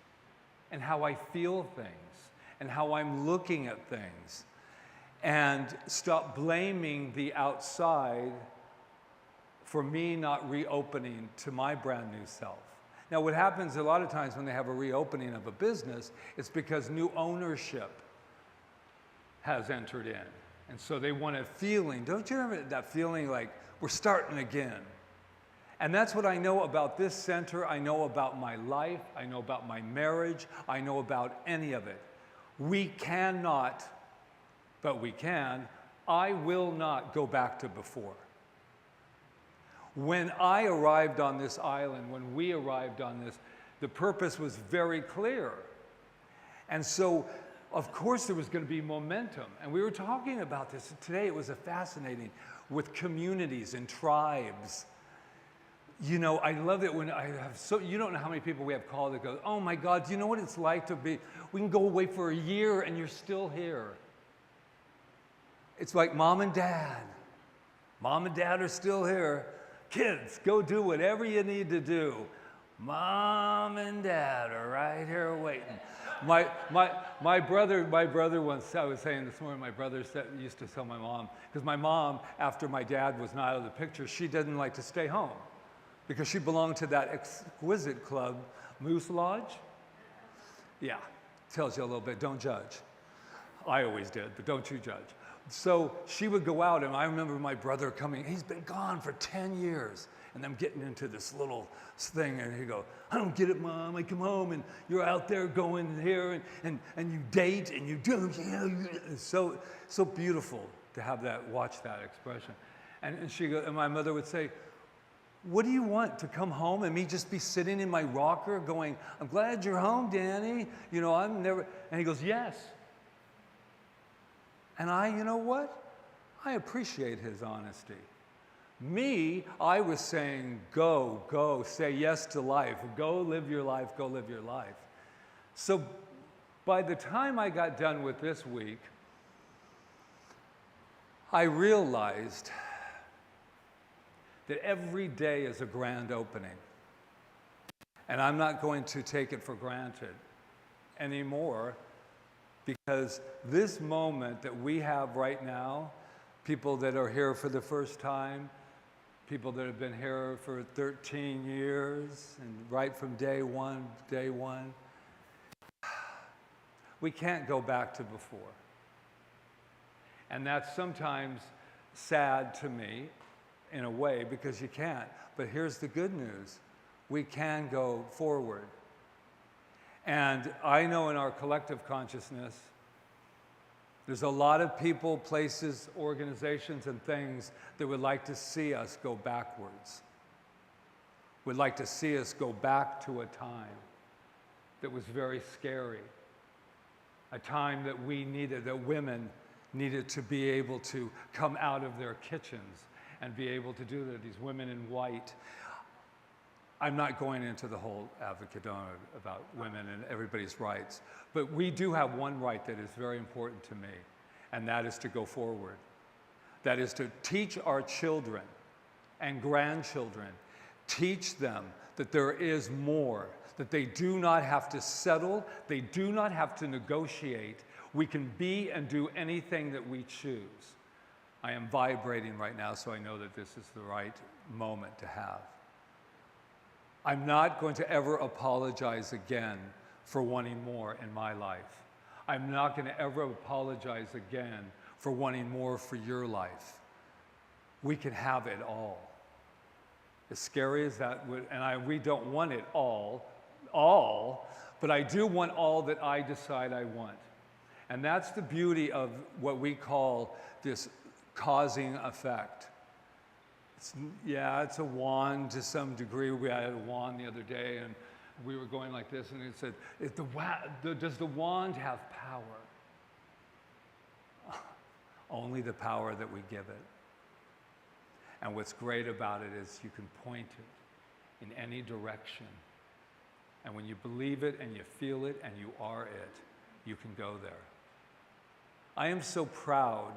and how I feel things, and how I'm looking at things. And stop blaming the outside for me not reopening to my brand new self. Now, what happens a lot of times when they have a reopening of a business, it's because new ownership has entered in. And so they want a feeling. Don't you remember that feeling like we're starting again? And that's what I know about this center. I know about my life. I know about my marriage. I know about any of it. We cannot, but we can. I will not go back to before. When I arrived on this island, when we arrived on this, the purpose was very clear. And so, of course, there was going to be momentum. And we were talking about this today. It was fascinating with communities and tribes. I love it when I have you don't know how many people we have called that go, oh my God, do you know what it's like to be, we can go away for a year and you're still here. It's like mom and dad. Mom and dad are still here. Kids, go do whatever you need to do. Mom and dad are right here waiting. My brother once, I was saying this morning, my brother used to tell my mom, because my mom, after my dad was not out of the picture, she didn't like to stay home because she belonged to that exquisite club, Moose Lodge. Yeah, tells you a little bit, don't judge. I always did, but don't you judge. So she would go out, and I remember my brother coming. He's been gone for 10 years, and I'm getting into this little thing, and he'd go, I don't get it, Mom. I come home, and you're out there going here, and you date, and you do. It's so beautiful to have that, watch that expression. And she go, and my mother would say, what do you want, to come home and me just be sitting in my rocker going, I'm glad you're home, Danny. I'm never, and he goes, yes. And you know what? I appreciate his honesty. Me, I was saying, go, say yes to life. Go live your life, go live your life. So by the time I got done with this week, I realized that every day is a grand opening. And I'm not going to take it for granted anymore, because this moment that we have right now, people that are here for the first time, people that have been here for 13 years, and right from day one, we can't go back to before. And that's sometimes sad to me, in a way, because you can't. But here's the good news. We can go forward. And I know in our collective consciousness, there's a lot of people, places, organizations, and things that would like to see us go backwards. Would like to see us go back to a time that was very scary. A time that we needed, that women needed to be able to come out of their kitchens and be able to do that. These women in white. I'm not going into the whole advocate about women and everybody's rights, but we do have one right that is very important to me, and that is to go forward. That is to teach our children and grandchildren, teach them that there is more, that they do not have to settle, they do not have to negotiate. We can be and do anything that we choose. I am vibrating right now, so I know that this is the right moment to have. I'm not going to ever apologize again for wanting more in my life. I'm not going to ever apologize again for wanting more for your life. We can have it all. As scary as that would, and we don't want it all, but I do want all that I decide I want. And that's the beauty of what we call this causing effect. It's a wand to some degree. We had a wand the other day, and we were going like this, and it said, does the wand have power? Only the power that we give it. And what's great about it is you can point it in any direction. And when you believe it and you feel it and you are it, you can go there. I am so proud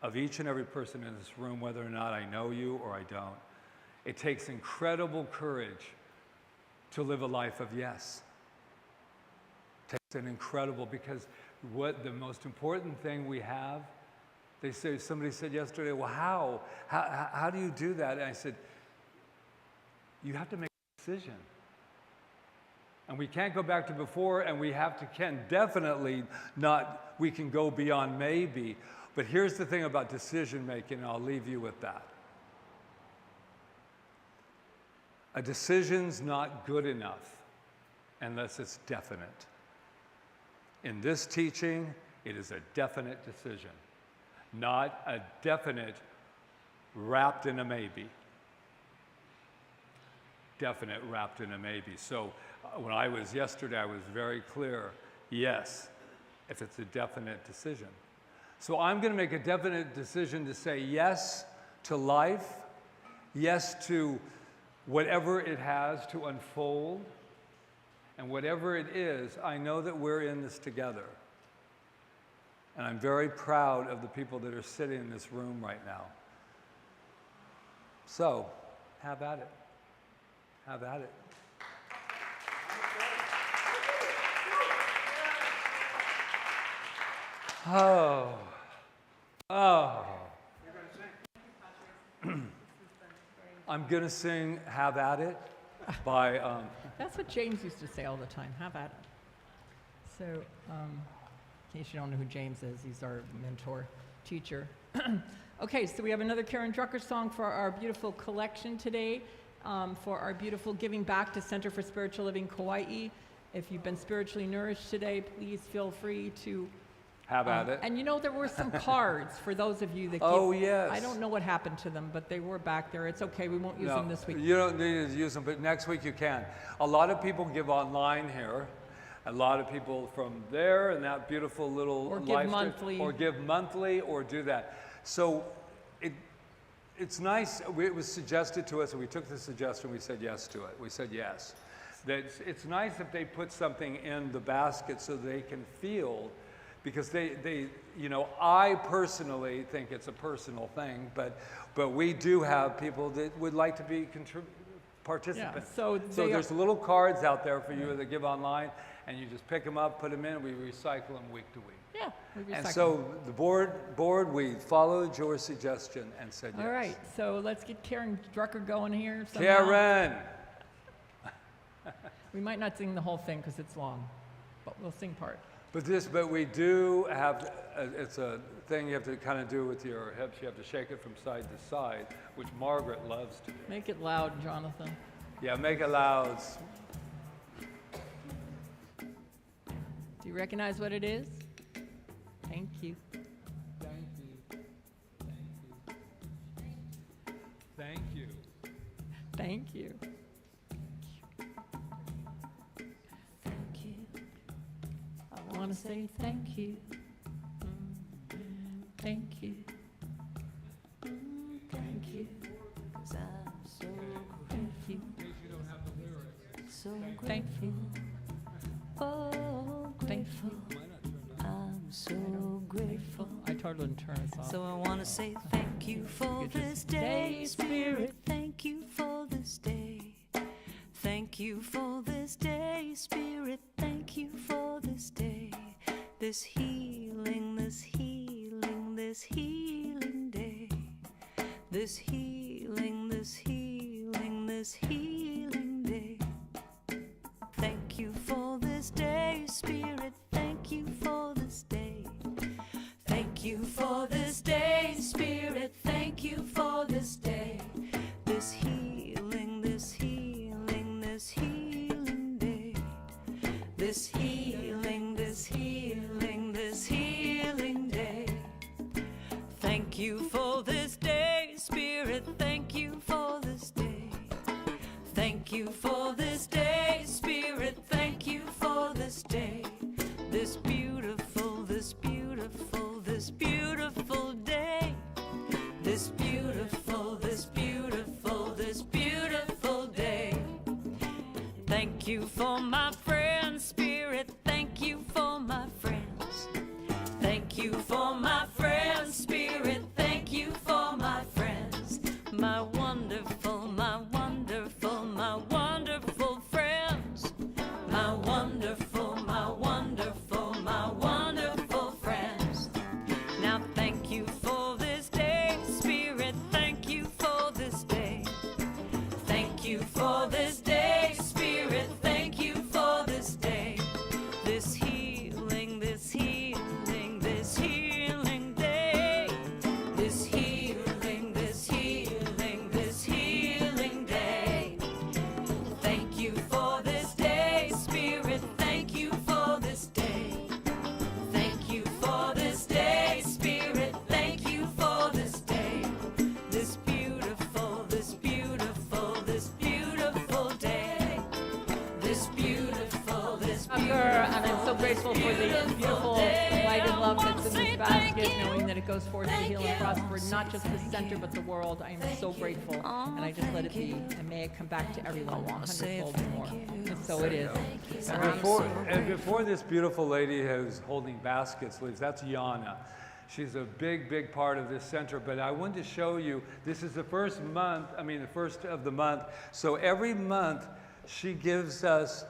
of each and every person in this room, whether or not I know you or I don't. It takes incredible courage to live a life of yes. It takes an incredible, because what the most important thing we have, somebody said yesterday, well, how do you do that? And I said, you have to make a decision. And we can't go back to before, and we can definitely not, we can go beyond maybe. But here's the thing about decision making, and I'll leave you with that. A decision's not good enough unless it's definite. In this teaching, it is a definite decision, not a definite wrapped in a maybe. Definite wrapped in a maybe. So when I was yesterday, I was very clear, yes, if it's a definite decision. So I'm going to make a definite decision to say yes to life, yes to whatever it has to unfold, and whatever it is, I know that we're in this together. And I'm very proud of the people that are sitting in this room right now. So, have at it. Have at it. Oh. You're going to sing. I'm going to sing Have At It by... That's what James used to say all the time, have at it. So, in case you don't know who James is, he's our mentor, teacher. Okay, so we have another Karen Drucker song for our beautiful collection today, for our beautiful Giving Back to Center for Spiritual Living Kauai. If you've been spiritually nourished today, please feel free to have at it. And you know, there were some cards for those of you that yes. I don't know what happened to them, but they were back there. It's okay, we won't use them this week. You don't need to use them, but next week you can. A lot of people give online here. A lot of people from there and that beautiful little or give monthly. Or give monthly or do that. So it's nice. It was suggested to us, and we took the suggestion, we said yes to it. We said yes. That it's nice if they put something in the basket so they can feel because they I personally think it's a personal thing, but we do have people that would like to be participants. so there's little cards out there for you that give online, and you just pick them up, put them in, we recycle them week to week. Yeah, we And recycle. so the board, we followed your suggestion and said yes. All right, so let's get Karen Drucker going here somehow. Karen! We might not sing the whole thing because it's long, but we'll sing part. But we do have, it's a thing you have to kind of do with your hips. You have to shake it from side to side, which Margaret loves to do. Make it loud, Jonathan. Yeah, make it loud. Do you recognize what it is? Thank you. Thank you. Thank you. Thank you. Thank you. I want to say thank you. Thank you. Thank you. 'Cause I'm so grateful. So grateful. Oh, grateful. I'm so grateful. I totally didn't turn us off. So I want to say thank you for this day, Spirit. Thank you for this day. Thank you for this day, Spirit. Thank you for this day. This healing, this healing, this healing day. This healing, this healing, this healing day. Thank you for this day, Spirit. Thank you for this day. Thank you for this day, Spirit. Thank you for this day. This healing, this healing, this healing day. This healing, this healing, this healing day. Thank you for this day, Spirit. Thank you for this day. Thank you for this day, Spirit. Thank you for this day. This beautiful, this beautiful, this beautiful day. This beautiful, this beautiful, this beautiful day. Thank you for my friends, Spirit. Thank you for my friends. Thank you for my friends, Spirit. Thank you for my friends. My wonderful, my wonderful, my wonderful friends. My wonderful, my wonderful, my wonderful friends. Now thank you for this day, Spirit. Thank you for this day. Thank you for this day, Spirit. Thank you for this day. This healing, this healing, this healing day. This healing, this healing, this healing day. Thank you for this day, Spirit. Thank you for this day. Thank you for this day, Spirit. Thank you for this day. This beautiful, this beautiful, this beautiful day. This beautiful, this beautiful. And I'm so grateful for the beautiful light and love that's in this basket, knowing that it goes forth to heal and prosper, not just the center, but the world. I am so grateful, and I just let it be, and may it come back to everyone 100-fold more. And so it is. And before this beautiful lady who's holding baskets leaves, that's Yana. She's a big, big part of this center, but I wanted to show you, this is the first of the month. So every month, she gives us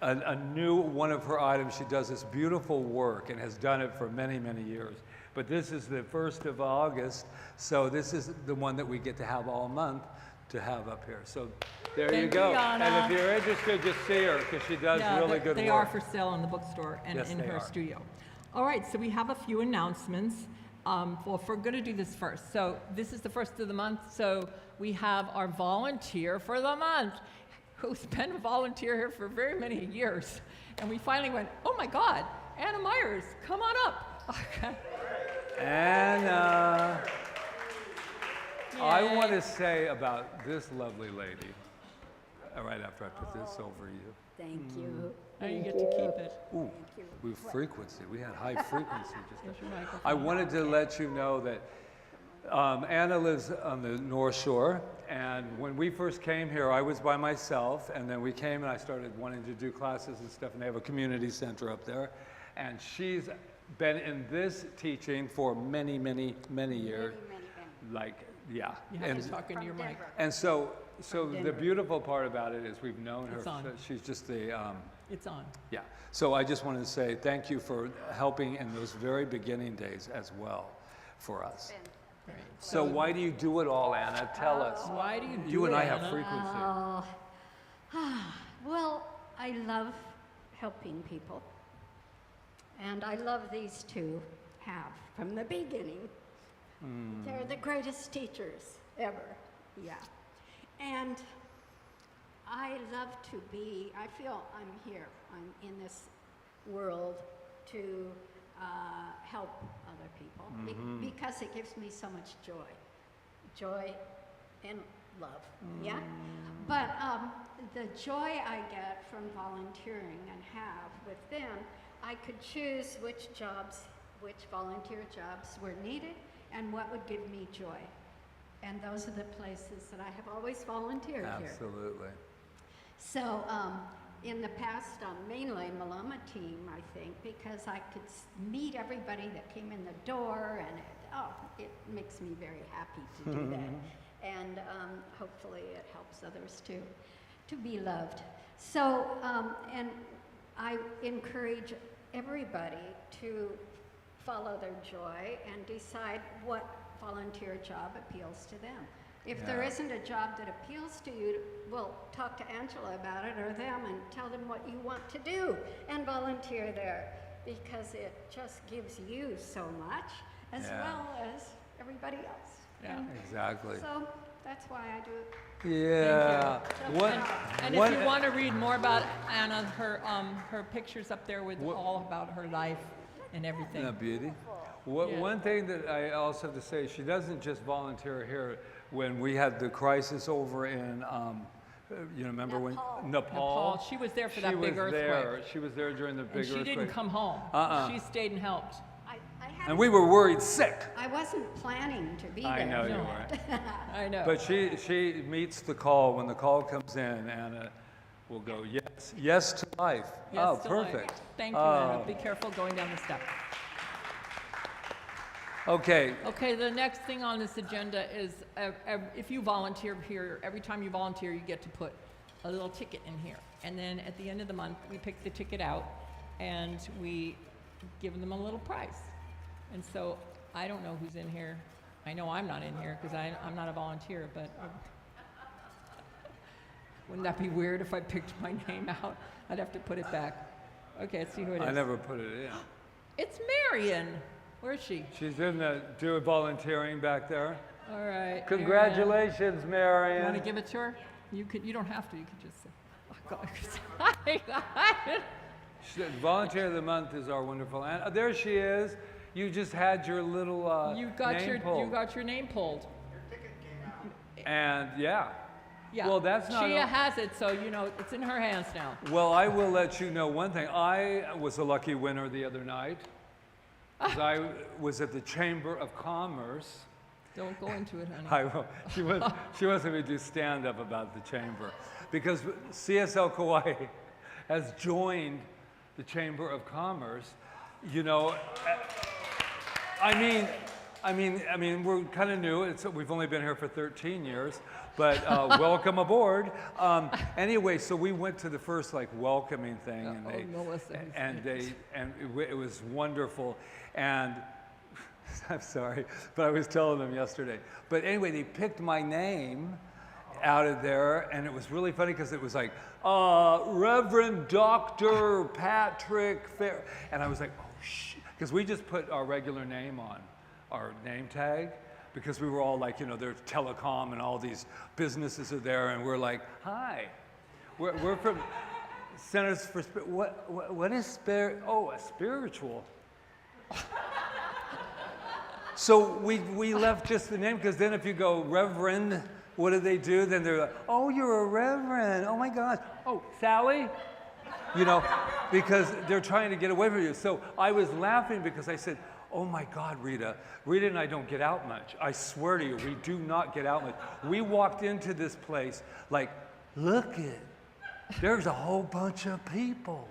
a new one of her items. She does this beautiful work and has done it for many, many years. But this is the 1st of August, so this is the one that we get to have all month to have up here. So there you Thank go. you, Yana. And if you're interested, just see her, because she does really good work. They are for sale in the bookstore and Yes, in they her are. studio. All right, so we have a few announcements. Well, if we're going to do this first. So this is the 1st of the month, so we have our volunteer for the month, who's been a volunteer here for very many years. And we finally went, oh my God, Anna Myers, come on up. Okay. Anna. I Yay. want to say about this lovely lady, right after I put this over you. Thank you. Now you get to keep it. Ooh, we frequency. We had high frequency just There's your microphone. I wanted to let you know that Anna lives on the North Shore, and when we first came here, I was by myself, and then we came and I started wanting to do classes and stuff, and they have a community center up there, and she's been in this teaching for many, many, many years. Like, yeah. You have to talk into your mic. And so the beautiful part about it is we've known her. It's on. She's just the, It's on. yeah. So I just wanted to say thank you for helping in those very beginning days as well for us. Right. So why do you do it all, Anna? Tell us. Why do you do You and it, I have Anna? frequency. Well, I love helping people. And I love these two have from the beginning. They're the greatest teachers ever. Yeah. And I love to be, I feel I'm here. I'm in this world to help other people because it gives me so much joy. Joy and love. Yeah? But the joy I get from volunteering and have with them, I could choose which volunteer jobs were needed and what would give me joy. And those are the places that I have always volunteered here. Absolutely. So in the past, mainly Malama team, I think, because I could meet everybody that came in the door, and it makes me very happy to do that. And hopefully it helps others too, to be loved. So, and I encourage everybody to follow their joy and decide what volunteer job appeals to them. If there isn't a job that appeals to you, well, talk to Angela about it or them and tell them what you want to do and volunteer there, because it just gives you so much as well as everybody else. Yeah. Exactly. So that's why I do it. Yeah. What? And if you want to read more about Anna, her picture's up there with all about her life and everything. Isn't that beauty? One thing that I also have to say, she doesn't just volunteer here. When we had the crisis over in, you know, remember when Nepal? She was there for that big earthquake. She was there during the big And she earthquake. didn't come home. She stayed and helped. And we were worried sick. I wasn't planning to be there. I know you weren't. I know. But she meets the call. When the call comes in, Anna will go, yes to life. Yes to life. Perfect. Thank you, Anna. Be careful going down the step. Okay. Okay, the next thing on this agenda is if you volunteer here, every time you volunteer, you get to put a little ticket in here. And then at the end of the month, we pick the ticket out and we give them a little prize. And so I don't know who's in here. I know I'm not in here because I'm not a volunteer, but wouldn't that be weird if I picked my name out? I'd have to put it back. Okay, let's see who it is. I never put it in. It's Marion. Where is she? She's in the doing volunteering back there. All right. Congratulations, Marion. You want to give it to her? You don't have to. You could just say, oh, God. Volunteer of the month is our wonderful Anna. There she is. You just had your little you got your name pulled. And yeah. Yeah. Well, that's not. Shia has it, so you know it's in her hands now. Well, I will let you know one thing. I was a lucky winner the other night. I was at the Chamber of Commerce. Don't go into it, honey. I will. She wants me to do stand-up about the chamber, because CSL Kauai has joined the Chamber of Commerce. You know, I mean, we're kind of new. We've only been here for 13 years, but welcome aboard. Anyway, so we went to the first welcoming thing, and it was wonderful. And I'm sorry, but I was telling them yesterday. But anyway, they picked my name out of there, and it was really funny because it was like Reverend Dr. Patrick Feren, and I was like, oh shit, because we just put our regular name on our name tag, because we were all like, you know, there's telecom and all these businesses are there, and we're like, hi, we're from Centers for what is spirit? Oh, a spiritual. So we left just the name, because then if you go Reverend, what do they do? Then they're like, oh, you're a Reverend. Oh my gosh. Oh, Sally? You know, because they're trying to get away from you. So I was laughing because I said, oh my God, Rita. Rita and I don't get out much. I swear to you, we do not get out much. We walked into this place like, look it. There's a whole bunch of people.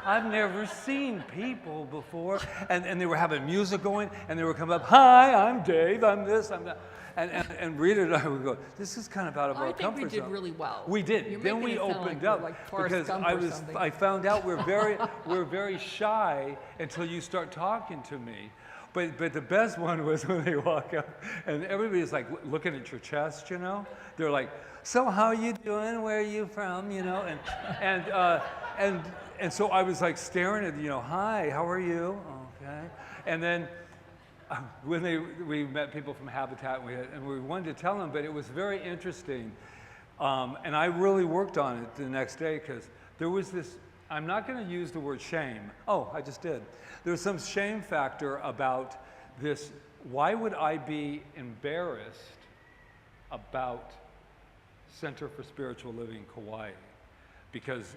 I've never seen people before. And they were having music going, and they were coming up, hi, I'm Dave, I'm this, I'm that. And Rita and I would go, this is kind of out of our comfort zone. I think we did really well. We did. You're Then making we it sound opened like up we're like Forrest because Gump or something. I found out we're very shy until you start talking to me. But the best one was when they walk up and everybody's like looking at your chest, you know? They're like, so how you doing? Where are you from? You know? And so I was like staring at, you know, hi, how are you? Okay. And then when we met people from Habitat and we wanted to tell them, but it was very interesting. And I really worked on it the next day because there was this, I'm not going to use the word shame. Oh, I just did. There was some shame factor about this. Why would I be embarrassed about Center for Spiritual Living Kauai? Because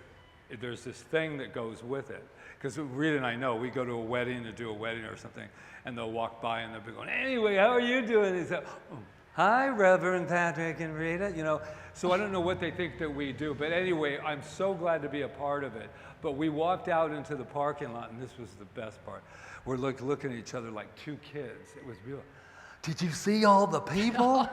there's this thing that goes with it. Because Rita and I know, we go to a wedding to do a wedding or something, and they'll walk by and they'll be going, anyway, how are you doing? They say, oh, hi, Reverend Patrick and Rita, you know. So I don't know what they think that we do, but anyway, I'm so glad to be a part of it. But we walked out into the parking lot, and this was the best part. We're looking at each other like two kids. It was beautiful. Did you see all the people?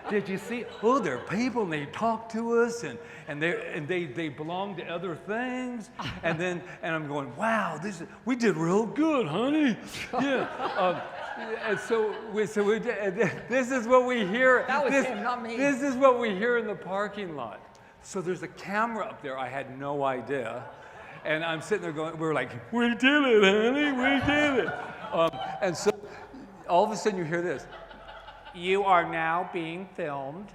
Did you see? Oh, there are people, and they talk to us, and they belong to other things. And I'm going, wow, we did real good, honey. Yeah. And so we did, this is what we hear. That was him, not me. This is what we hear in the parking lot. So there's a camera up there. I had no idea. And I'm sitting there going, we're like, we did it, honey, we did it. And so all of a sudden you hear this. You are now being filmed.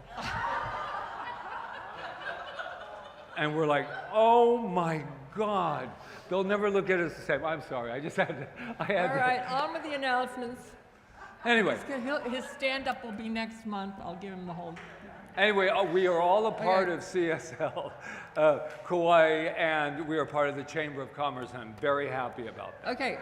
And we're like, oh my God. They'll never look at us the same. I'm sorry, I had to. All right, on with the announcements. Anyway. His stand-up will be next month. I'll give him the whole. Anyway, we are all a part of CSL Kauai, and we are part of the Chamber of Commerce, and I'm very happy about that. Okay.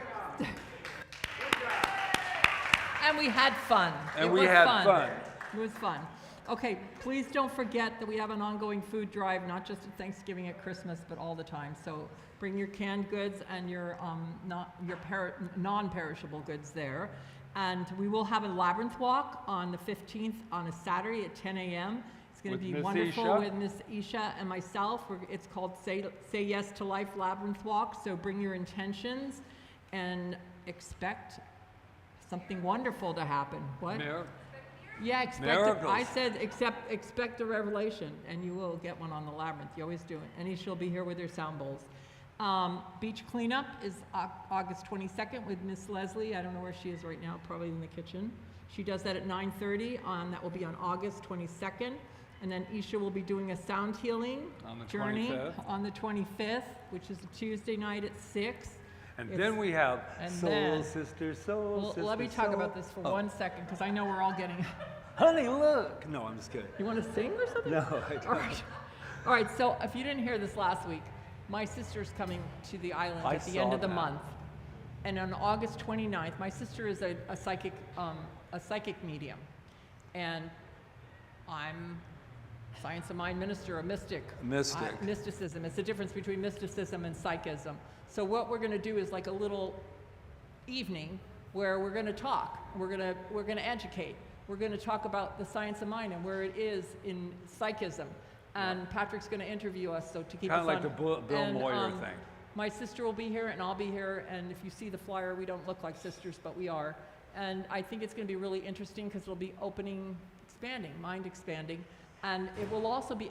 And we had fun. And we had fun. It was fun. Okay, please don't forget that we have an ongoing food drive, not just at Thanksgiving, at Christmas, but all the time. So bring your canned goods and your non-perishable goods there. And we will have a labyrinth walk on the 15th on a Saturday at 10 a.m. It's going to be wonderful with Miss Isha and myself. It's called Say Yes to Life Labyrinth Walk. So bring your intentions and expect something wonderful to happen. What? Yeah, I said expect a revelation, and you will get one on the labyrinth. You always do it. And she'll be here with her sound bowls. Beach cleanup is August 22nd with Miss Leslie. I don't know where she is right now, probably in the kitchen. She does that at 9:30. That will be on August 22nd. And then Isha will be doing a sound healing journey on the 25th, which is a Tuesday night at 6. And then we have Soul Sister, Soul Sister. Let me talk about this for 1 second, because I know we're all getting. Honey, look. No, I'm just kidding. You want to sing or something? No, I don't. All right, so if you didn't hear this last week, my sister's coming to the island at the end of the month. And on August 29th, my sister is a psychic medium. And I'm science of mind minister, a mystic. Mysticism. It's the difference between mysticism and psychism. So what we're going to do is like a little evening where we're going to talk. We're going to educate. We're going to talk about the science of mind and where it is in psychism. And Patrick's going to interview us, so to keep it fun. Kind of like the Bill Moyer thing. My sister will be here, and I'll be here. And if you see the flyer, we don't look like sisters, but we are. And I think it's going to be really interesting because it'll be opening, expanding, mind expanding. And it will also be,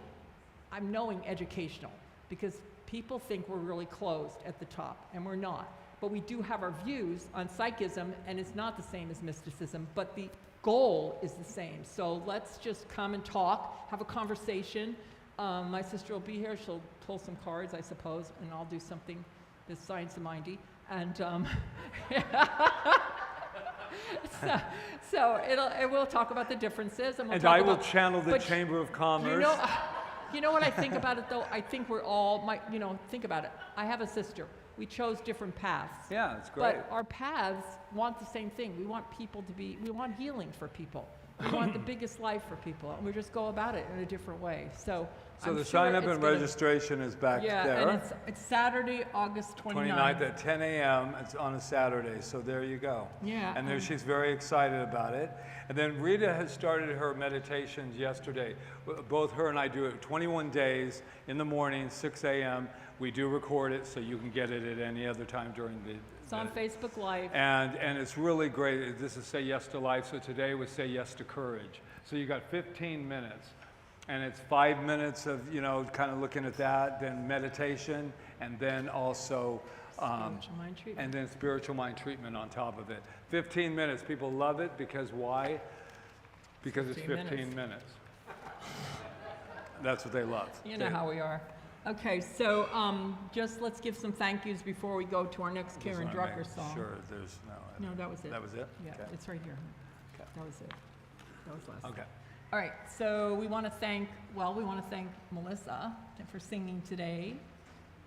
I'm knowing, educational, because people think we're really closed at the top, and we're not. But we do have our views on psychism, and it's not the same as mysticism, but the goal is the same. So let's just come and talk, have a conversation. My sister will be here. She'll pull some cards, I suppose, and I'll do something that's science of mindy. And so it will talk about the differences, and I will channel the Chamber of Commerce. You know what I think about it, though? I think we're all, think about it. I have a sister. We chose different paths. Yeah, it's great. But our paths want the same thing. We want people we want healing for people. We want the biggest life for people, and we just go about it in a different way. So So I'm the sure sign up it's and gonna- registration is back Yeah, there. and it's Saturday, August 29th. 29th at 10 a.m. It's on a Saturday, so there you go. Yeah, And there, and- she's very excited about it. And then Rita has started her meditations yesterday. Both her and I do it 21 days in the morning, 6 a.m. We do record it, so you can get it at any other time during the. It's on Facebook Live. And it's really great. This is Say Yes to Life, so today was Say Yes to Courage. So you got 15 minutes. And it's 5 minutes of, kind of looking at that, then meditation, and then also Spiritual mind treatment. and then spiritual mind treatment on top of it. 15 minutes. People love it because why? Because it's 15 minutes. That's what they love. You know how we are. Okay, so just let's give some thank yous before we go to our next Just Karen wanna make Drucker song. Sure, there's no. No, that was it. That was it? Yeah, Okay. it's right here. Okay. That was it. That was last. Okay. All right, so we want to thank Melissa for singing today.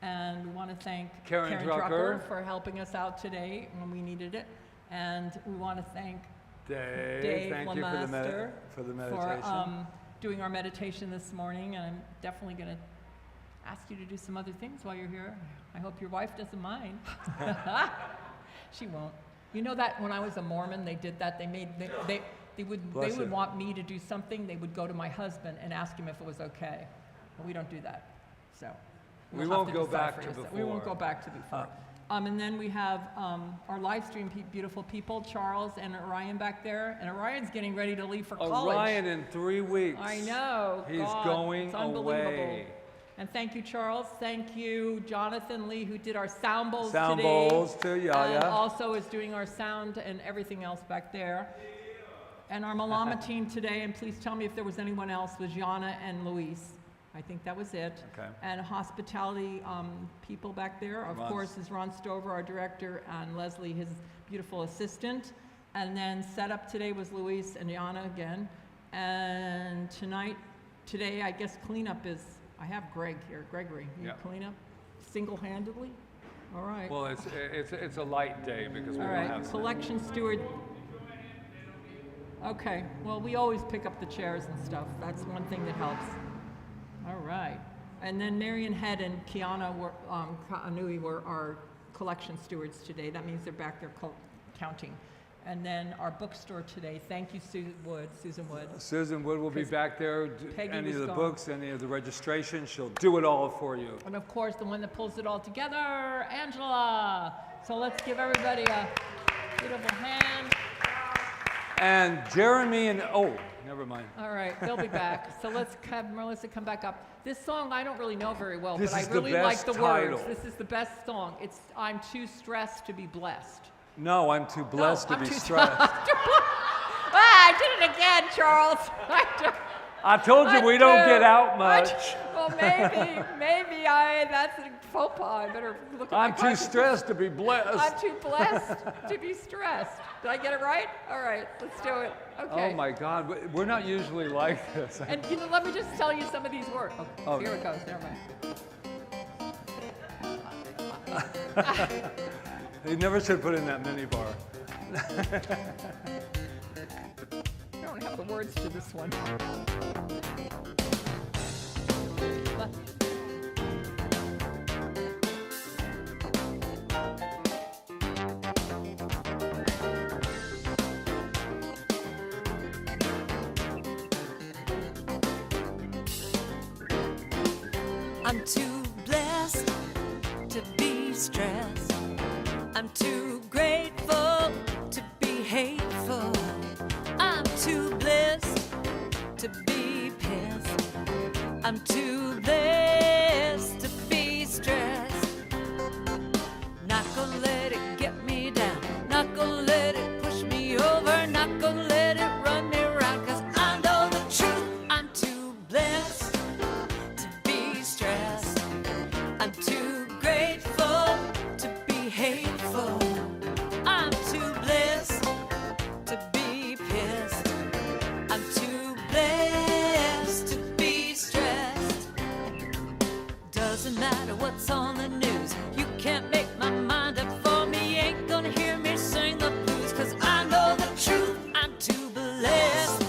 And we want to thank Karen Drucker Drucker for helping us out today when we needed it. And we want to thank Dave, thank you Lemaster for the meditation. for doing our meditation this morning. And I'm definitely going to ask you to do some other things while you're here. I hope your wife doesn't mind. She won't. You know that when I was a Mormon, they did that. They would want me to do something. They would go to my husband and ask him if it was okay. But we don't do that. So We we'll have won't go decide back for to yourself. We won't before. go back to before. And then we have our live stream beautiful people, Charles and Orion back there. And Orion's getting ready to leave for college. Orion in 3 weeks. I know. He's God, going it's unbelievable. away. And thank you, Charles. Thank you, Jonathan Lee, who did our sound bowls Sound today. bowls too, yeah, And yeah. also is doing our sound and everything else back there. And our Malama team today, and please tell me if there was anyone else, was Jana and Luis. I think that was it. Okay. And hospitality people back there, of course, is Ron Stover, our director, and Leslie, his beautiful assistant. And then set up today was Luis and Jana again. And today, I guess cleanup is, I have Greg here. Gregory, you Yeah. clean up single-handedly? All right. Well, it's a light day because we All don't right, have. collection steward. Okay, well, we always pick up the chairs and stuff. That's one thing that helps. All right. And then Marion Head and Kiana Ka'anui were our collection stewards today. That means they're back there counting. And then our bookstore today, thank you, Susan Wood. Susan Wood will be back there. Peggy Any was of the gone. books, any of the registration, she'll do it all for you. And of course, the one that pulls it all together, Angela. So let's give everybody a beautiful hand. And Jeremy and, oh, never mind. All right, they'll be back. So let's have Melissa come back up. This song I don't really know very well, This but I is the really like best the title. words. This is the best song. It's I'm Too Stressed to Be Blessed. No, I'm too blessed No, to I'm be too stressed. I did it again, Charles. I told you we don't get out much. Well, maybe that's a faux pas. I better look at my I'm too conscience. stressed to be blessed. I'm too blessed to be stressed. Did I get it right? All right, let's do it. Okay. Oh my God, we're not usually like this. And let me just tell you some of these words. Okay, Oh. here it goes. Never mind. You never should put in that mini bar. I don't have the words to this one. I'm too blessed to be stressed. I'm too grateful to be hateful. I'm too blessed to be pissed. I'm too blessed to be stressed. Not gonna let it get me down. Not gonna let it push me over. Not gonna let it run me around. 'Cause I know the truth. I'm too blessed to be stressed. I'm too grateful to be hateful. I'm too blessed to be pissed. I'm too blessed to be stressed. Doesn't matter what's on the news. You can't make my mind up for me. Ain't gonna hear me sing the blues. 'Cause I know the truth. I'm too blessed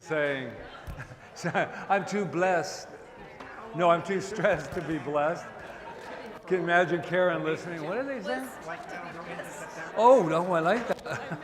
saying, I'm too blessed. No, I'm too stressed to be blessed. Can you imagine Karen listening? What are they saying? Oh, no, I like that.